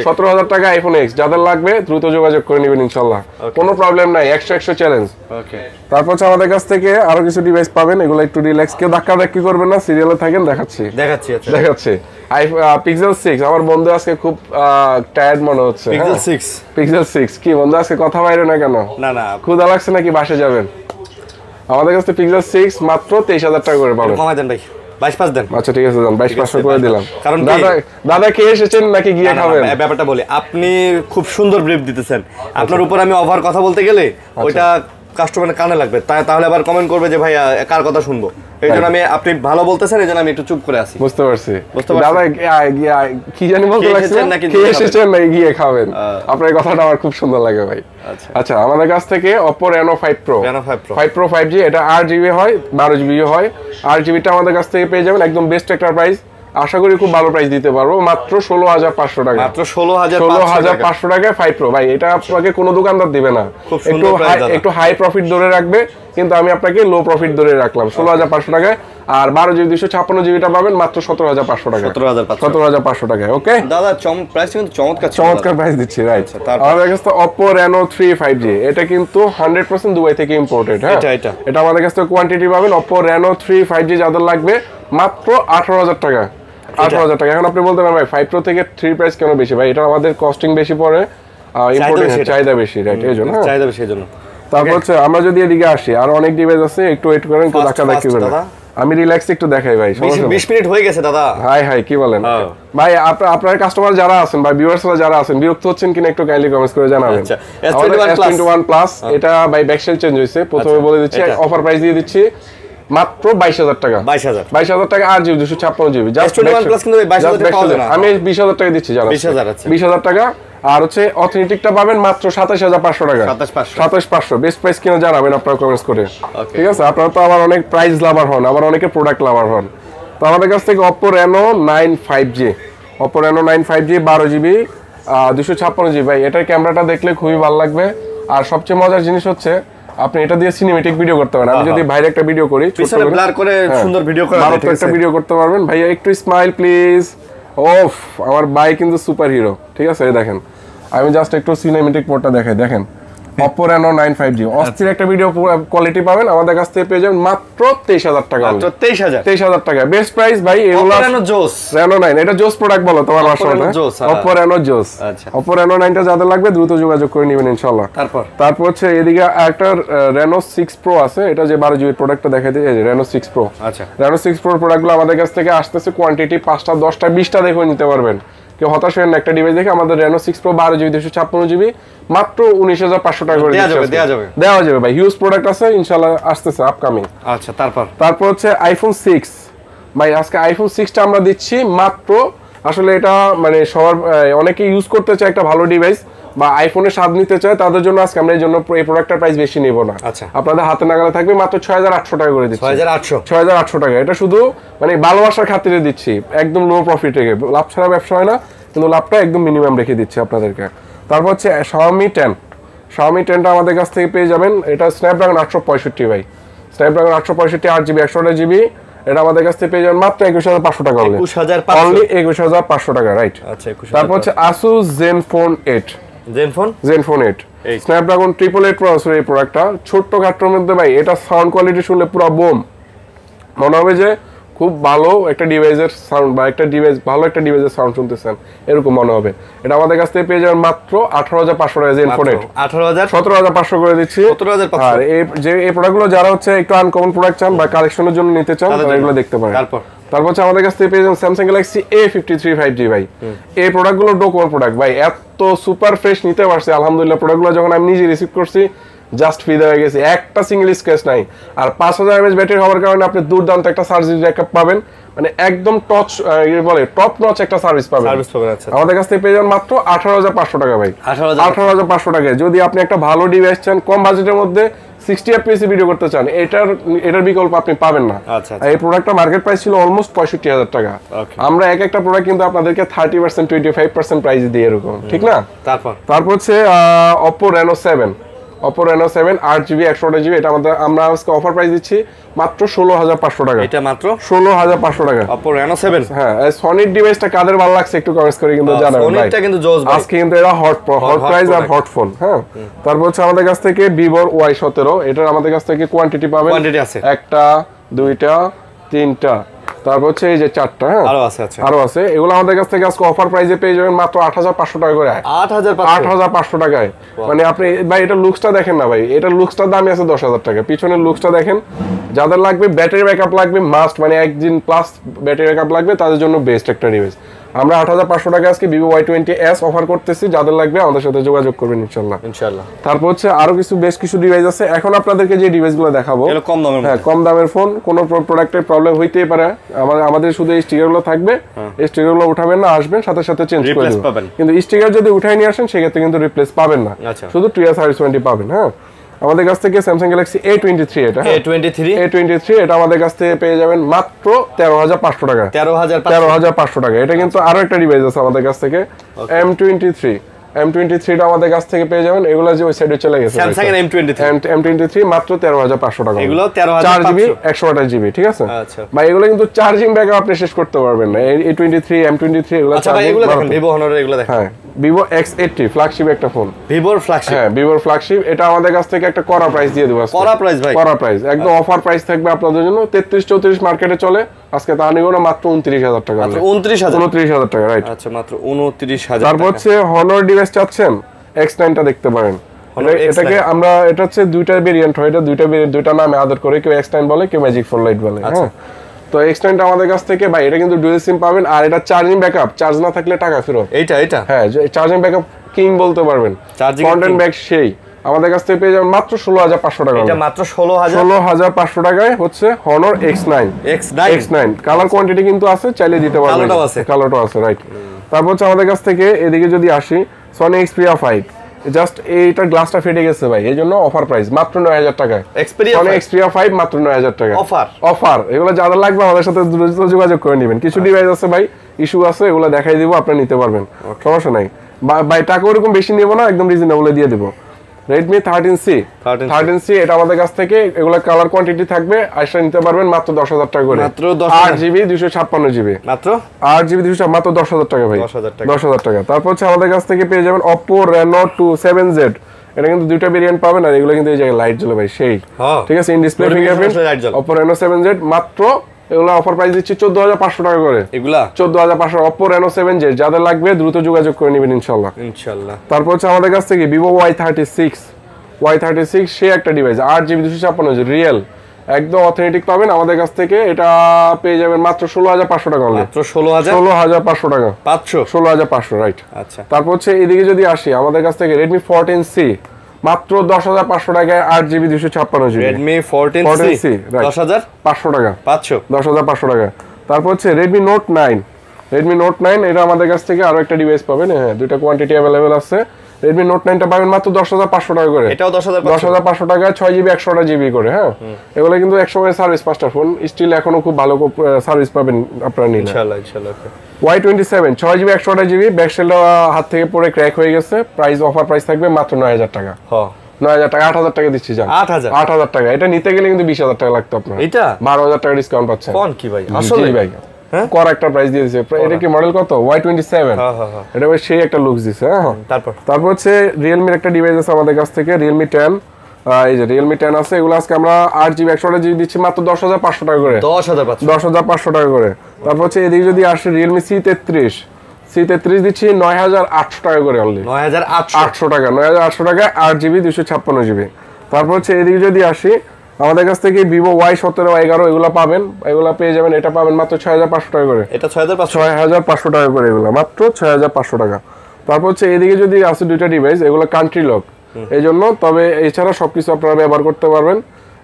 17000 টাকা আইফোন এক্স যাদের লাগবে দ্রুত যোগাযোগ করে নেবেন ইনশাআল্লাহ, কোনো প্রবলেম নাই, 100 চ্যালেঞ্জ। ওকে, তারপর হচ্ছে আমাদের কাছ থেকে আরো কিছু ডিভাইস পাবেন, এগুলো একটু রিল্যাক্স, কেউ ধাক্কা ধাক্কি করবেন না, সিরিয়ালে থাকেন, দেখাচ্ছি। আচ্ছা দেখাচ্ছি পিক্সেল 6। আমার বন্ধু আজকে খুব টায়ার্ড মনে হচ্ছে। পিক্সেল 6 কি বন্ধু আজকে কথা বাইরে না কেন? না ক্ষুধা লাগছে নাকি বাসে যাবেন? আমাদের কাছে পিক্সেল 6 মাত্র 23000 টাকা করে পাবেন। কমাই দেন ভাই, 22,500 দেন। আচ্ছা ঠিক আছে, দেন 22,500 করে দিলাম। কারণ দাদা কে এসেছেন নাকি গিয়ে খাবেন? ব্যাপারটা বলি, আপনি খুব সুন্দর ব্রিফ দিতেছেন, আপনার উপর আমি ওভার কথা বলতে গেলে ওইটা কাস্টমারের কানে লাগবে, তাহলে আবার কমেন্ট করবে যে ভাই কার কথা শুনবো। এই জন্য আমি, আপনি ভালো বলতেছেন এই জন্য আমি একটু চুপ করে আছি। বুঝতে পারছি। দাদা কি জানি বলতে লাগছেন নাকি কে এসেছেন নাকি গিয়ে খাবেন, আপনার কথাটা আমার খুব সুন্দর লাগে ভাই। আচ্ছা, আমাদের কাছ থেকে Oppo Reno 5 Pro 5 Pro 5G, এটা 8GB হয়, 12GB হয়। 8GBটা আমাদের কাছ থেকে পেয়ে যাবেন একদম বেস্ট একটা প্রাইস, আশা করি খুব ভালো প্রাইস দিতে পারবো, মাত্র 16500 টাকা। মাত্র 16500 টাকায় 5 Pro ভাই, এটা আপনাকে কোনো দোকানদার দিবে না, একটু হাই প্রফিট ধরে রাখবে, কিন্তু আমি আপনাকে লো প্রফিট ধরে রাখলাম 16500 টাকায়। আর 12GB 256GBটা পাবেন মাত্র 17500 টাকা। 17500 টাকায়। ওকে দাদা, প্রাইস কিন্তু চমৎকার প্রাইস দিচ্ছি, রাইট। আমাদের কাছে Oppo Reno 3 5G, এটা কিন্তু 100% দুবাই থেকে ইম্পোর্টেড। হ্যাঁ, এটা আমাদের কাছে কোয়ান্টিটি পাবেন। Oppo Reno 3 5G যাদের লাগবে মাত্র 18000 টাকা। 18000 টাকা। এখন আপনি বলতে পারেন ভাই 5 Pro থেকে 3 প্রাইস কেন বেশি? ভাই এটা আমাদের কস্টিং বেশি পড়ে, ইম্পোর্টেড চাহিদা বেশি, রাইট, এই জন্য চাহিদা বেশি এই জন্য। তারপর হচ্ছে আমরা যদি এদিকে আসি, আর অনেক ডিভাইস আছে, একটু ওয়েট করেন, একটু ধাক্কা ধাক্কি করেন, আমি রিল্যাক্স একটু দেখাই ভাই। 20 মিনিট হয়ে গেছে দাদা। হাই কি বলেন ভাই? আপনার কাস্টমার যারা আছেন বা ভিউয়ার্সরা যারা আছেন বিরক্ত হচ্ছেন কিনা একটু কাইন্ডলি কমেন্টস করে জানাবেন। S21 প্লাস এটা ভাই ব্যাকসেল চেঞ্জ হয়েছে, প্রথমে বলে দিচ্ছি, অফার প্রাইস দিয়ে দিচ্ছি মাত্র 22000 টাকা। 22000 টাকা 8GB 256GB just. S21 plus কিন্তু 22000 টাকা পাওয়া যায় না, আমি 20000 টাকা দিচ্ছি জানো। 20000 টাকা। আর হচ্ছে অথেন্টিকটা পাবেন মাত্র 27500 টাকা। 27500 বেস্ট প্রাইস কিনা জানাবেন আপনারা কমেন্টস করে, ঠিক আছে? আপনারা তো আবার অনেক প্রাইস লাভার হন, আবার অনেকে প্রোডাক্ট লাভার হন। তো আমাদের কাছ থেকে Oppo Reno 9 5G, Oppo Reno 9 5G 12GB 256GB ভাই, এটার ক্যামেরাটা দেখলে খুবই ভালো লাগবে। আর সবচেয়ে মজার জিনিস হচ্ছে আপনি এটা দিয়ে সিনেমেটিক ভিডিও করতে পারেন। আমি যদি বাইরে একটা ভিডিও করি, পিছনে ব্লার করে সুন্দর ভিডিও করে একটা ভিডিও করতে পারবেন। ভাইয়া একটু স্মাইল প্লিজ। ওফ, আমার ভাই কিন্তু সুপার হিরো, ঠিক আছে? এই দেখেন, আমি জাস্ট একটু সিনেমেটিক মোডটা দেখাই, দেখেন Oppo Reno 9 5G অস্থির একটা ভিডিও কোয়ালিটি পাবেন, আমাদের কাছ থেকে পেয়ে যাবেন মাত্র 23000 টাকা। মাত্র 23000 টাকা বেস্ট প্রাইস ভাই। এগুলো Reno 9, এটা জোস প্রোডাক্ট বলো তোমার ভাষাতে, Oppo Reno জোস। Oppo Reno 9টা যাদের লাগবে দ্রুত যোগাযোগ করে নেবেন ইনশাআল্লাহ। তারপর হচ্ছে এদিকে একটা Reno 6 Pro আছে, এটা যে 12GB প্রোডাক্টটা দেখাই দিই, এই যে Reno 6 Pro। আচ্ছা, Reno 6 Pro প্রোডাক্টগুলো আমাদের কাছ থেকে আসতেছে কোয়ান্টিটি 5টা 10টা 20টা দেখে নিতে পারবেন, কেউ হতাশ হবেন না। একটা ডিভাইস দেখে আমাদের Reno 6 Pro 12GB 256GB মাত্র 19500 টাকা করে দেওয়া যাবে ভাই। হিউজ প্রোডাক্ট আছে ইনশাআল্লাহ, আসতেছে আপকামিং। আচ্ছা, তারপর হচ্ছে iPhone 6 ভাই, আজকে iPhone 6টা আমরা দিচ্ছি মাত্র, আসলে এটা মানে সবার অনেকে ইউজ করতে চায় একটা ভালো ডিভাইস বা আইফোনের স্বাদ নিতে চায়, তাদের জন্য আজকে আমরা এই জন্য এই প্রোডাক্টটার প্রাইস বেশি নিব না। আচ্ছা, আপনাদের হাতে নাগালে থাকবে মাত্র 6800 টাকা করে দিচ্ছি। 6800 টাকা। এটা শুধু মানে ভালোবাসার খাতিরে দিচ্ছি, একদম লো প্রফিট রেখে। লাভ ছাড়া ব্যবসা হয় না, কিন্তু লাভটা একদম মিনিমাম রেখে দিচ্ছি আপনাদেরকে। তারপর হচ্ছে Xiaomi 10টা আমাদের কাছ থেকে পেয়ে যাবেন, এটা Snapdragon 865 ভাই, Snapdragon 865 8GB 128GB, এটা আমাদের কাছ থেকে পেয়ে যাবেন মাত্র 21500 টাকা। অনলি 21500 টাকা, রাইট। আচ্ছা, তারপর হচ্ছে Asus Zenfone 8 Snapdragon 888 প্রসেসর। এই প্রোডাক্টটা ছোট্ট খাট্টোর মধ্যে ভাই, এটা সাউন্ড কোয়ালিটি শুনলে পুরো বোম, মনে হবে যে খুব ভালো একটা ডিভাইসের সাউন্ড বা একটা ডিভাইস, ভালো একটা ডিভাইসের সাউন্ড শুনতেছেন, এরকম মনে হবে। এটা আমাদের কাছ থেকে পেয়ে যাবেন মাত্র 18500 টাকা। Zenfone 8 17500 করে দিচ্ছি। আর এই প্রোডাক্টগুলো যারা হচ্ছে একটু আনকমন প্রোডাক্ট চান বা কালেকশনের জন্য নিতে চান, তারা এগুলো দেখতে পারেন। তারপর হচ্ছে আমাদের কাছ থেকে পেয়ে যাবেন Samsung Galaxy A53 5G ভাই। এই প্রোডাক্টগুলো ডোকোমো প্রোডাক্ট ভাই, এত সুপার ফ্রেশ নিতে পারছে আলহামদুলিল্লাহ। প্রোডাক্টগুলো যখন আমি নিজে রিসিভ করছি জাস্ট ফিদা হয়ে গেছে, একটা সিঙ্গেল স্ক্র্যাচ নাই। আর 5000 mAh ব্যাটারি হওয়ার কারণে আপনি দুর্দান্ত একটা সার্ভিস ব্যাকআপ পাবেন, মানে একদম টপ নচ একটা সার্ভিস পাবেন। আমাদের কাছ থেকে পেয়ে যাবেন মাত্র 18500 টাকা ভাই। 18500 টাকায় যদি আপনি একটা ভালো ডিভাইস চান, কম বাজেটের মধ্যে 60 fps ভিডিও করতে চান, এটার বিকল্প আপনি পাবেন না। এই প্রোডাক্টটা মার্কেট প্রাইস ছিল অলমোস্ট 65000 টাকা। আমরা একটা প্রোডাক্ট কিন্তু আপনাদেরকে 30% 25% প্রাইস দিই এরকম, ঠিক না? তারপর হচ্ছে Oppo Reno 7 Oppo Reno 7 8GB 128GB, এটা আমরা আজকে অফার প্রাইস দিচ্ছি মাত্র 16500 টাকা। এটা মাত্র 16500 টাকা। Oppo Reno 7। হ্যাঁ, সনির ডিভাইসটা কাদের ভালো লাগছে একটু কমেন্টস করে কিন্তু জানাবেন ভাই। সনিটা কিন্তু জোস ভাই, আজকে কিন্তু এটা হট প্রাইস আর হট ফোন। হ্যাঁ, তারপর হচ্ছে আমাদের কাছ থেকে Vivo Y17, এটার আমাদের কাছ থেকে কোয়ান্টিটি পাবেন, কোয়ান্টিটি আছে একটা, দুইটা, তিনটা, তারপর হচ্ছে এই যে চারটা। হ্যাঁ, আরো আছে। আচ্ছা, আরো আছে। এগুলো আমাদের কাছ থেকে আজকে অফার প্রাইসে পেয়ে যাবেন মাত্র 8500 টাকা করে। 8500 টাকায়। মানে আপনি ভাই এটা লুকসটা দেখেন না ভাই, এটা লুকসটার দামই আছে 10000 টাকা। পিছনের লুকসটা দেখেন। যাদের লাগবে ব্যাটারি ব্যাকআপ লাগবে মাস্ট, মানে একদিন প্লাস ব্যাটারি ব্যাকআপ লাগবে তাদের জন্য বেস্ট একটা ডিভাইস। আমরা 8500 টাকা আজকে Vivo Y20s অফার করতেছি, যাদের লাগবে আমাদের সাথে যোগাযোগ করবেন ইনশাআল্লাহ। তারপর হচ্ছে আরো বেশ কিছু ডিভাইস আছে। এখন আপনাদেরকে যে ডিভাইসগুলো দেখাবো এগুলো কম দামের, হ্যাঁ কম দামের ফোন, কোনো প্রোডাক্টের প্রবলেম হইতেই পারে, আমাদের শুধু এই স্টিকারগুলো থাকবে, এই স্টিকারগুলো উঠাবেন না, আসবেন সাথে সাথে চেঞ্জ করে দেবেন। কিন্তু স্টিকার যদি উঠাই নিয়ে আসেন সেক্ষেত্রে কিন্তু রিপ্লেস পাবেন না, শুধু 2 ইয়ার সার্ভিস ওয়ারেন্টি পাবেন। হ্যাঁ, আমাদের কাছ থেকে Samsung Galaxy A23, এটা A23 এটা আমাদের কাছ থেকে পেয়ে যাবেন মাত্র 13500 টাকা। 13500 টাকা। এটা কিন্তু আরো একটা ডিভাইস আছে আমাদের কাছ থেকে, M23 টা আমাদের কাছ থেকে পেয়ে যাবেন। এগুলা যে ওই সাইডে চলে গেছে Samsung এর M23 মাত্র 13500 টাকা। এগুলো 13500, 4GB 128GB, ঠিক আছে? আচ্ছা ভাই, এগুলো কিন্তু চার্জিং ব্যাকআপ আপনি শেষ করতে পারবেন না। A23 M23 এগুলো। আচ্ছা ভাই, এগুলো দেখেন, Vivo Honor এগুলো দেখেন। হ্যাঁ, Vivo X80 ফ্ল্যাগশিপ একটা ফোন, Vivo ফ্ল্যাগশিপ। হ্যাঁ, Vivo ফ্ল্যাগশিপ। এটা আমাদের কাছ থেকে একটা করা প্রাইস দিয়ে দেব আজকে। করা প্রাইস ভাই, করা প্রাইস, একদম অফার প্রাইস থাকবে আপনাদের জন্য। 33-34 মার্কেটে চলে, আজকে তা নিব না, মাত্র 29000 টাকা। মাত্র 29000 টাকা, রাইট। আচ্ছা, মাত্র 29000 টাকা। তারপর হচ্ছে Honor ডিভাইস চাচ্ছেন, X9 টা দেখতে পারেন। এটাকে আমরা, এটা হচ্ছে দুইটা ভেরিয়েন্ট হয়, এটা দুইটা নামে আদর করে, কেউ X9 বলে, কেউ Magic 4 Lite বলে। হ্যাঁ, তো X9 টা আমাদের কাছ থেকে ভাই, এটা কিন্তু ডুয়াল সিম পাবেন, আর এটা চার্জিং ব্যাকআপ, চার্জ না থাকলে টাকা ফেরত। এটা হ্যাঁ, চার্জিং ব্যাকআপ কিং বলতে পারবেন, কন্টেন্ট ব্যাক সেই। আমাদের কাছ থেকে পেয়ে যাবেন মাত্র 16500 টাকা। এটা মাত্র 16500 টাকায় হচ্ছে Honor X9। কালার কোয়ান্টিটি কিন্তু আছে, চাইলে দিতে পারবেন, কালারটাও আছে, রাইট। তারপর হচ্ছে আমাদের কাছ থেকে এদিকে যদি আসি, Sony Xperia 5, জাস্ট এইটার গ্লাসটা ফেটে গেছে ভাই, এই জন্য অফার প্রাইস মাত্র 9000 টাকায়। Sony Xperia 5 মাত্র 9000 টাকা অফার। এগুলো যাদের লাগবে আমাদের সাথে দ্রুত যোগাযোগ করে নেবেন। কিছু ডিভাইস আছে ভাই, ইস্যু আছে, এগুলো দেখাই দিব, আপনি নিতে পারবেন, সমস্যা নাই ভাই। টাকা ওরকম বেশি নেব না, একদম রিজনেবলে দিয়ে দেবো। Redmi 13C, এটা আমাদের কাছ থেকে, এগুলো কালার কোয়ান্টিটি থাকবে, আইসা নিতে পারবেন মাত্র 10000 টাকা করে। মাত্র 8GB 256GB, মাত্র 8GB 256, মাত্র 10000 টাকা ভাই, 10000 টাকা। তারপর হচ্ছে আমাদের কাছ থেকে পেয়ে যাবেন Oppo Reno 7Z, এটা কিন্তু দুইটা ভেরিয়েন্ট পাবেন, আর এগুলো কিন্তু এই জায়গায় লাইট জ্বলে ভাই, সেই, ঠিক আছে, in display fingerprint. Oppo Reno 7Z মাত্র, এগুলো অফার প্রাইস দিচ্ছি 14500 টাকা করে। এগুলা 14500 Oppo Reno 7Z, যাদের লাগবে দ্রুত যোগাযোগ করে নেবেন ইনশাআল্লাহ। তারপর হচ্ছে আমাদের কাছ থেকে Vivo Y36 সে একটা ডিভাইস, 8GB 256GB রিয়েল, একদম অথেন্টিক পাবেন আমাদের কাছ থেকে। এটা পেয়ে যাবেন মাত্র 16500 টাকা। মাত্র 16500 টাকা, 16500, রাইট। আচ্ছা, তারপর হচ্ছে এদিকে যদি আসি, আমাদের কাছ থেকে Redmi 14C মাত্র 10500 টাকায়, 8GB 256GB। Redmi 14C 10500 টাকা, 10500 টাকা। তারপর হচ্ছে Redmi Note 9, এটা আমাদের কাছ থেকে আরো একটা ডিভাইস পাবেন। হ্যাঁ, দুইটা কোয়ান্টিটি अवेलेबल আছে। Redmi Note 9 টা পাবেন মাত্র 10500 টাকা করে। এটাও 10500 টাকায় 6GB 128GB করে। হ্যাঁ, এগুলো কিন্তু একসময় সার্ভিস মাস্টার ফোন, স্টিল এখনো খুব ভালো সার্ভিস পাবেন আপনারা নিলে ইনশাআল্লাহ। Y27 6GB 128GB, ব্যাকসেলটা হাত থেকে পড়ে ক্র্যাক হয়ে গেছে, প্রাইস অফার প্রাইস থাকবে মাত্র 9000 টাকা। 9000 টাকা, 8000 টাকা দিচ্ছি জান, 8000 টাকা। এটা নিতে গেলে কিন্তু 20000 টাকা লাগতো আপনার, এটা 12000 টাকা ডিসকাউন্ট পাচ্ছেন। কোন কি ভাই, আসলে ভাই কর একটা প্রাইস দিয়ে দিয়েছে। এটা কি মডেল কত? Y27। এটা বেশ সেই একটা লুকস দিছে। হ্যাঁ, তারপর হচ্ছে Realme একটা ডিভাইস আছে আমাদের কাছ থেকে, Realme 10। এই যে Realme 10 আছে, এগুলো আজকে আমরা 8GB 128GB দিচ্ছি মাত্র 10500 টাকা করে। 10500 টাকা করে। তারপর হচ্ছে এদিকে যদি আসে Realme C33 দিচ্ছি 9800 টাকা করে, অনলি 9800 টাকা, 9800 টাকা, 8GB 256GB। তারপর হচ্ছে এদিকে যদি আসি, আমাদের কাছ থেকে Vivo Y17 Y11 এগুলো পাবেন, এগুলো পেয়ে যাবেন, এটা পাবেন মাত্র 6500 টাকা করে। এটা 6500 টাকা করে, এগুলো মাত্র 6500 টাকা। তারপর হচ্ছে এদিকে যদি আছে দুইটা ডিভাইস, এগুলো কান্ট্রি লক, এই জন্য। তবে এছাড়া সবকিছু আপনারা ব্যবহার করতে পারবেন।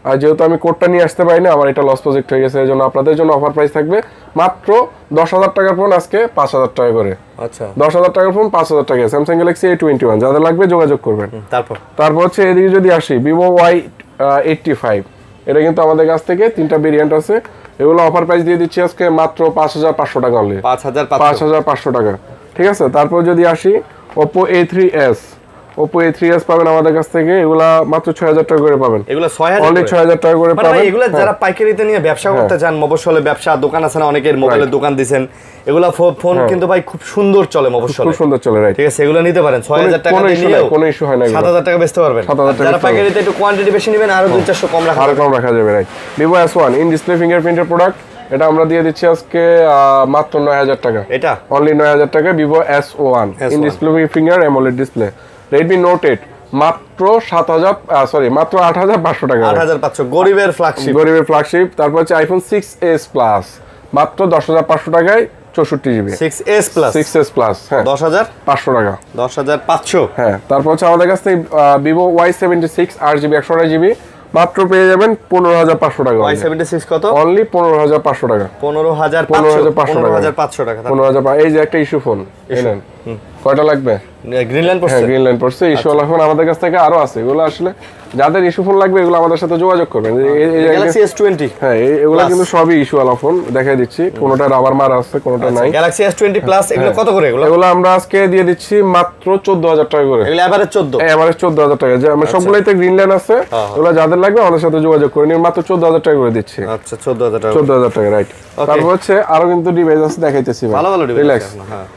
আর যেহেতু আমি কোডটা নিয়ে আসতে পারি না, আমার এটা লস প্রজেক্ট হয়ে গেছে, এই জন্য আপনাদের জন্য অফার প্রাইস থাকবে মাত্র 10000 টাকার ফোন আজকে 5000 টাকা করে। আচ্ছা, 10000 টাকার ফোন 5000 টাকা, Samsung Galaxy A21, যাদের লাগবে যোগাযোগ করবেন। তারপর হচ্ছে এদিকে যদি আসি, Vivo Y85, এটা কিন্তু আমাদের কাছ থেকে তিনটা ভেরিয়েন্ট আছে, এগুলো অফার প্রাইস দিয়ে দিচ্ছি আজকে মাত্র 5500 টাকা, অনলি 5500 টাকা, ঠিক আছে। তারপর যদি আসি Oppo A3s, Oppo A3s পাবেন আমাদের কাছ থেকে, এগুলা মাত্র 6000 টাকা করে পাবেন। এগুলা 6000 অনলি 6000 টাকা করে পাবেন। এগুলা যারা পাইকারিতে নিয়ে ব্যবসা করতে চান, মফস্বলে ব্যবসা দোকান আছে না অনেকের, মোবাইলের দোকান দিবেন, এগুলা ফোন কিন্তু ভাই খুব সুন্দর চলে মফস্বলে, খুব সুন্দর চলে, রাইট। ঠিক আছে, এগুলা নিতে পারেন 6000 টাকা দিয়ে নিলেও কোনো ইস্যু হয় না, 7000 টাকা বেচতে পারবেন। যারা পাইকারিতে একটু কোয়ান্টিটি বেশি নেবেন আরো 2-400 কম রাখা যাবে, right. Vivo S1 in display ফিঙ্গারপ্রিন্টের প্রোডাক্ট, এটা আমরা দিয়ে দিচ্ছি আজকে মাত্র 9000 টাকা। এটা অনলি 9000 টাকা Vivo S1 in display finger AMOLED display. Redmi Note 8 মাত্র 8500 টাকা, 8500 গরিবের ফ্ল্যাগশিপ। তারপর হচ্ছে iPhone 6s Plus মাত্র 10500 টাকায় 64 জিবি। 6s Plus হ্যাঁ 10500 টাকা, 10500 হ্যাঁ। তারপর হচ্ছে আমাদের কাছ থেকে Vivo Y76 8GB 128GB মাত্র পেয়ে যাবেন 15500 টাকা। Y76 কত? অনলি 15500 টাকা, 15500 টাকা। 15000। এই যে একটা ইস্যু ফোন, নেন কয়টা লাগবে? গ্রিনল্যান্ড পড়ছে, হ্যাঁ গ্রিনল্যান্ড পড়ছে। ইস্যু ওয়ালা ফোন আমাদের কাছ থেকে আরো আছে, এগুলো আসলে যাদের ইস্যু ফোন লাগবে এগুলো আমাদের সাথে যোগাযোগ করবেন। Galaxy S20 হ্যাঁ এগুলো কিন্তু সবই ইস্যু ওয়ালা ফোন, দেখাই দিচ্ছি। কোনটা রাবার মারা আছে, কোনটা নাই। Galaxy S20 Plus এগুলো কত করে? এগুলো আমরা আজকে দিয়ে দিচ্ছি মাত্র 14000 টাকা করে। এগুলো এভারেজ 14, এভারেজ 14000 টাকা। যে আমরা সবগুলোতে গ্রিনল্যান্ড আছে, এগুলো যাদের লাগবে আমাদের সাথে যোগাযোগ করে নিন। মাত্র 14000 টাকা করে দিচ্ছি। আচ্ছা 14000 টাকা, 14000 টাকা, রাইট। তারপর হচ্ছে আরো কিন্তু ডিভাইস আছে, দেখাইতেছি ভাই। ভালো ডিভাইস। রিল্যাক্স। হ্যাঁ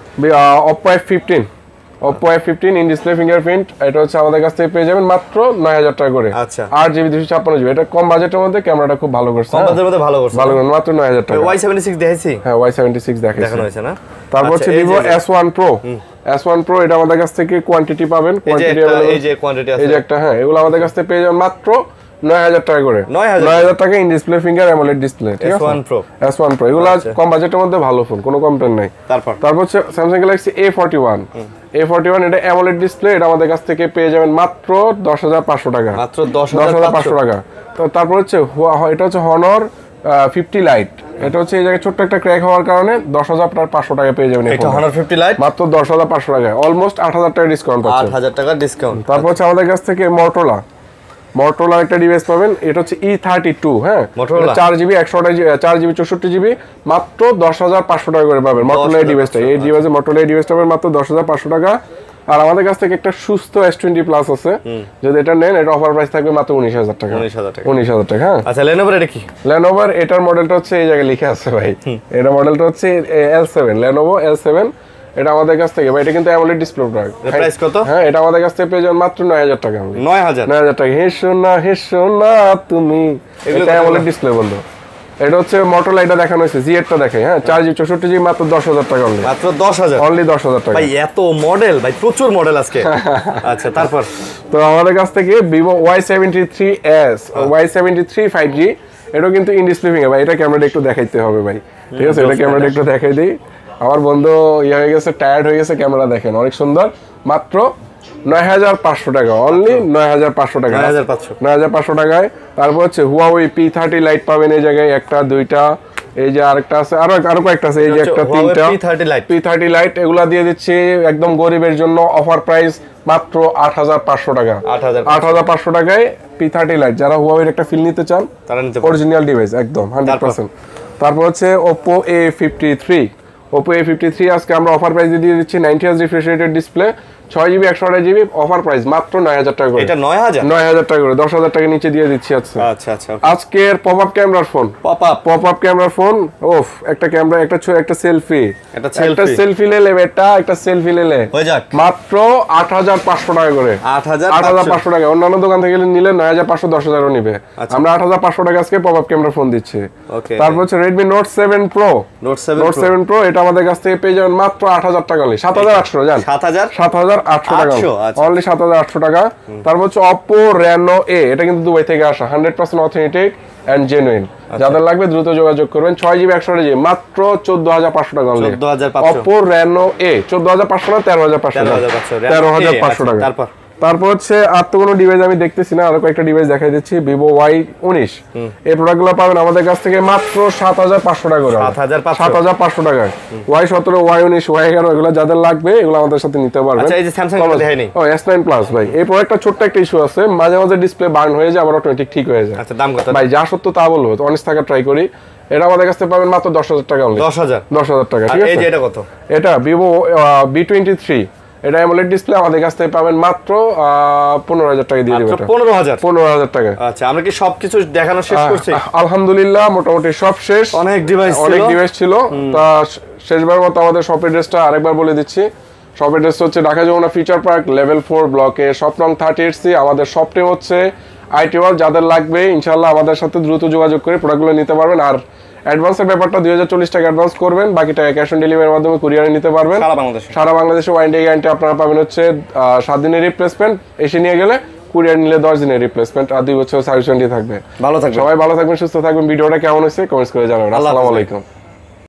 Oppo F15 in display fingerprint, এটা হচ্ছে আমাদের কাছ থেকে পেয়ে যাবেন মাত্র 9000 টাকা করে। আচ্ছা 8GB 256GB, এটা কম বাজেটের মধ্যে ক্যামেরাটা খুব ভালো করছে, কম বাজেটের মধ্যে ভালো করছে, মাত্র 9000 টাকা। Y76 দেখাইছি, হ্যাঁ Y76 দেখানো হয়েছে না। তারপর হচ্ছে Vivo S1 Pro, এটা আমাদের কাছ থেকে কোয়ান্টিটি পাবেন, এই যে কোয়ান্টিটি আছে, এই যে একটা, হ্যাঁ এগুলো আমাদের কাছ থেকে পেয়ে যাবেন মাত্র 9000 টাকা করে। 9000 টাকা in display finger AMOLED display, ঠিক আছে। S1 Pro এগুলো কম বাজেটের মধ্যে ভালো ফোন, কোনো কমপ্লেইন নাই। তারপর হচ্ছে Samsung Galaxy A41 এটা AMOLED ডিসপ্লে, এটা আমাদের কাছ থেকে পেয়ে যাবেন মাত্র 10500 টাকা, মাত্র 10500 টাকা। তো তারপর হচ্ছে এটা হচ্ছে Honor 50 Lite, এটা হচ্ছে এই জায়গায় ছোট্ট একটা ক্র্যাক হওয়ার কারণে 10500 টাকা পেয়ে যাবেন। এটা Honor 50 Lite মাত্র 10500 টাকা, অলমোস্ট 8000 টাকা ডিসকাউন্ট পাচ্ছেন, 8000 টাকা ডিসকাউন্ট। তারপর হচ্ছে আমাদের কাছ থেকে Motorola একটা ডিভাইস পাবেন, এটা হচ্ছে E32, হ্যাঁ 4GB 4GB 64GB মাত্র 10500 টাকা করে পাবেন। Motorola ডিভাইসটা, এই ডিভাইসে Motorola ডিভাইসটা পাবেন মাত্র 10500 টাকা। আর আমাদের কাছ থেকে একটা সুস্থ S20 Plus আছে, যদি এটা নেন এটা অফার প্রাইস থাকবে মাত্র 19000 টাকা। 19000 টাকা, হ্যাঁ। আচ্ছা Lenovo এটা কি? Lenovo এটার মডেলটা হচ্ছে এই জায়গায় লেখা আছে ভাই, এটা মডেলটা হচ্ছে L7, Lenovo L7। এটা আমাদের কাছ থেকে ভাই, এটা কিন্তু AMOLED ডিসপ্লে প্রোডাক্ট। প্রাইস কত? হ্যাঁ এটা আমাদের কাছ থেকে পেয়ে যাবেন মাত্র 9000 টাকা। 9000 টাকা। হে সোনা তুমি, এটা AMOLED ডিসপ্লে বললো। এটা হচ্ছে Motorola, এটা দেখানো হয়েছে, Z টা দেখাই, হ্যাঁ 4GB 64GB মাত্র 10000 টাকা অনলি, মাত্র 10000, অনলি 10000 টাকা। ভাই এত মডেল, ভাই প্রচুর মডেল আজকে। আচ্ছা তারপর তো আমাদের কাছ থেকে Vivo Y73s Y73 5G, এটাও কিন্তু ইন ডিসপ্লে ফিঙ্গার ভাই। এটা ক্যামেরাটা একটু দেখাইতে হবে ভাই, ঠিক আছে। এটা ক্যামেরাটা একটু দেখাই দিই। আমার বন্ধু হয়ে গেছে, টায়ার্ড হয়ে গেছে, ক্যামেরা দেখেন অনেক সুন্দর। মাত্র 9500 টাকা, অনলি 9500 টাকা, 9500 টাকায়। তারপর হচ্ছে Huawei P30 Lite পাবেন এই জায়গায়, একটা দুইটা, এই যে আরেকটা আছে, আরো কয়েকটা আছে, এই যে একটা তিনটা P30 Lite, এগুলা দিয়ে দিচ্ছি একদম গরিবের জন্য অফার প্রাইস মাত্র 8500 টাকা। 8500 টাকায় P30 Lite, যারা Huawei এর একটা ফিল নিতে চান, অরিজিনাল ডিভাইস একদম 100%। তারপর হচ্ছে Oppo A53 আজকে আমরা অফার প্রাইস দিয়ে দিচ্ছি 90Hz refresh rated display, 6GB 128GB offer price মাত্র 9000 টাকা করে। এটা 9000 টাকা করে, 10000 টাকা নিচে দিয়ে দিচ্ছি। আচ্ছা আজকের পপআপ ক্যামেরার ফোন, পপআপ ক্যামেরার ফোন, একটা ক্যামেরা, একটা সেলফি, একটা সেলফি লেলে বেটা, একটা সেলফি লেলে মাত্র 8500 টাকা করে। 8500 টাকা। অন্যান্য দোকান থেকে নিলে 9500 10000ও নিবে, আমরা 8500 টাকা আজকে পপআপ ক্যামেরা ফোন দিচ্ছি। তারপর হচ্ছে Redmi Note 7 Pro, এটা আমাদের কাছ থেকে পেয়ে যাবেন মাত্র 8000 টাকা অনলি, 7800 জান, 7800 টাকা অনলি, 7800 টাকা। তারপর হচ্ছে Oppo Reno A, এটা কিন্তু দুবাই থেকে আসা, 100% অথেন্টিক এন্ড জেনুইন। যাদের লাগবে দ্রুত যোগাযোগ করবেন। 6GB 128GB মাত্র 14500 টাকা অনলি, Oppo Reno A 14500 না 13500 টাকা। তারপর হচ্ছে আর তো কোনো ডিভাইস আমি দেখতেছি না, আরো কয়েকটা ডিভাইস দেখাই দিচ্ছি। Vivo Y19, এই প্রোডাক্টগুলো পাবেন আমাদের কাছ থেকে মাত্র 7500 টাকা করে, 7500 টাকায়। Y17 Y19 Y11 এগুলো যাদের লাগবে এগুলো আমাদের সাথে নিতে পারবেন। আচ্ছা এই যে Samsung এর দেখাই নেই, S9 Plus ভাই, এই প্রোডাক্টটা ছোট্ট একটা ইস্যু আছে, মাঝে মাঝে ডিসপ্লে বার্ন হয়ে যায়, আবার অটোমেটিক ঠিক হয়ে যায়। আচ্ছা দাম কত ভাই? যা সত্য তা বলবো, তো অনেস্ট থাকা ট্রাই করি। এটা আমাদের কাছে পাবেন মাত্র 10000 টাকা অনলি, 10000 টাকা, ঠিক আছে। এই যে এটা কত? এটা Vivo B23, এটা অ্যামোলেড ডিসপ্লে আমাদের কাছ থেকে পাবেন মাত্র 15,000 টাকা দিয়ে দিবেন। 15,000 টাকা। আচ্ছা, আমরা কি সবকিছু দেখানো শেষ করছি? আলহামদুলিল্লাহ মোটামুটি সব শেষ। অনেক ডিভাইস ছিল। তা শেষবার মতো আমাদের শপ অ্যাড্রেসটা আরেকবার বলে দিচ্ছি। শপ অ্যাড্রেস হচ্ছে Dhaka Jamuna future park level 4 ব্লকে শপ নং 38C। আমাদের শপ নেম হচ্ছে আইটি ওয়ার্ল্ড। যাদের লাগবে ইনশাআল্লাহ আমাদের সাথে দ্রুত যোগাযোগ করে প্রোডাক্টগুলো নিতে পারবেন। আর অ্যাডভান্সের ব্যাপারটা 2040 টাকা অ্যাডভান্স করবেন, বাকি টাকা ক্যাশ অন ডেলিভারির মাধ্যমে কুরিয়ারে নিতে পারবেন। সারা বাংলাদেশে ওয়ারেন্টি গ্যারান্টি আপনারা পাবেন হচ্ছে 7 দিনের রিপ্লেসমেন্ট, এসে নিয়ে গেলে কুরিয়ার নিলে 10 দিনের রিপ্লেসমেন্ট, আর 2 বছর সার্ভিস ওয়ারেন্টি থাকবে। ভালো থাকবেন সবাই, ভালো থাকবেন, সুস্থ থাকবেন। ভিডিওটা কেমন হয়েছে কমেন্টস করে জানাবেন। আসসালামু আলাইকুম।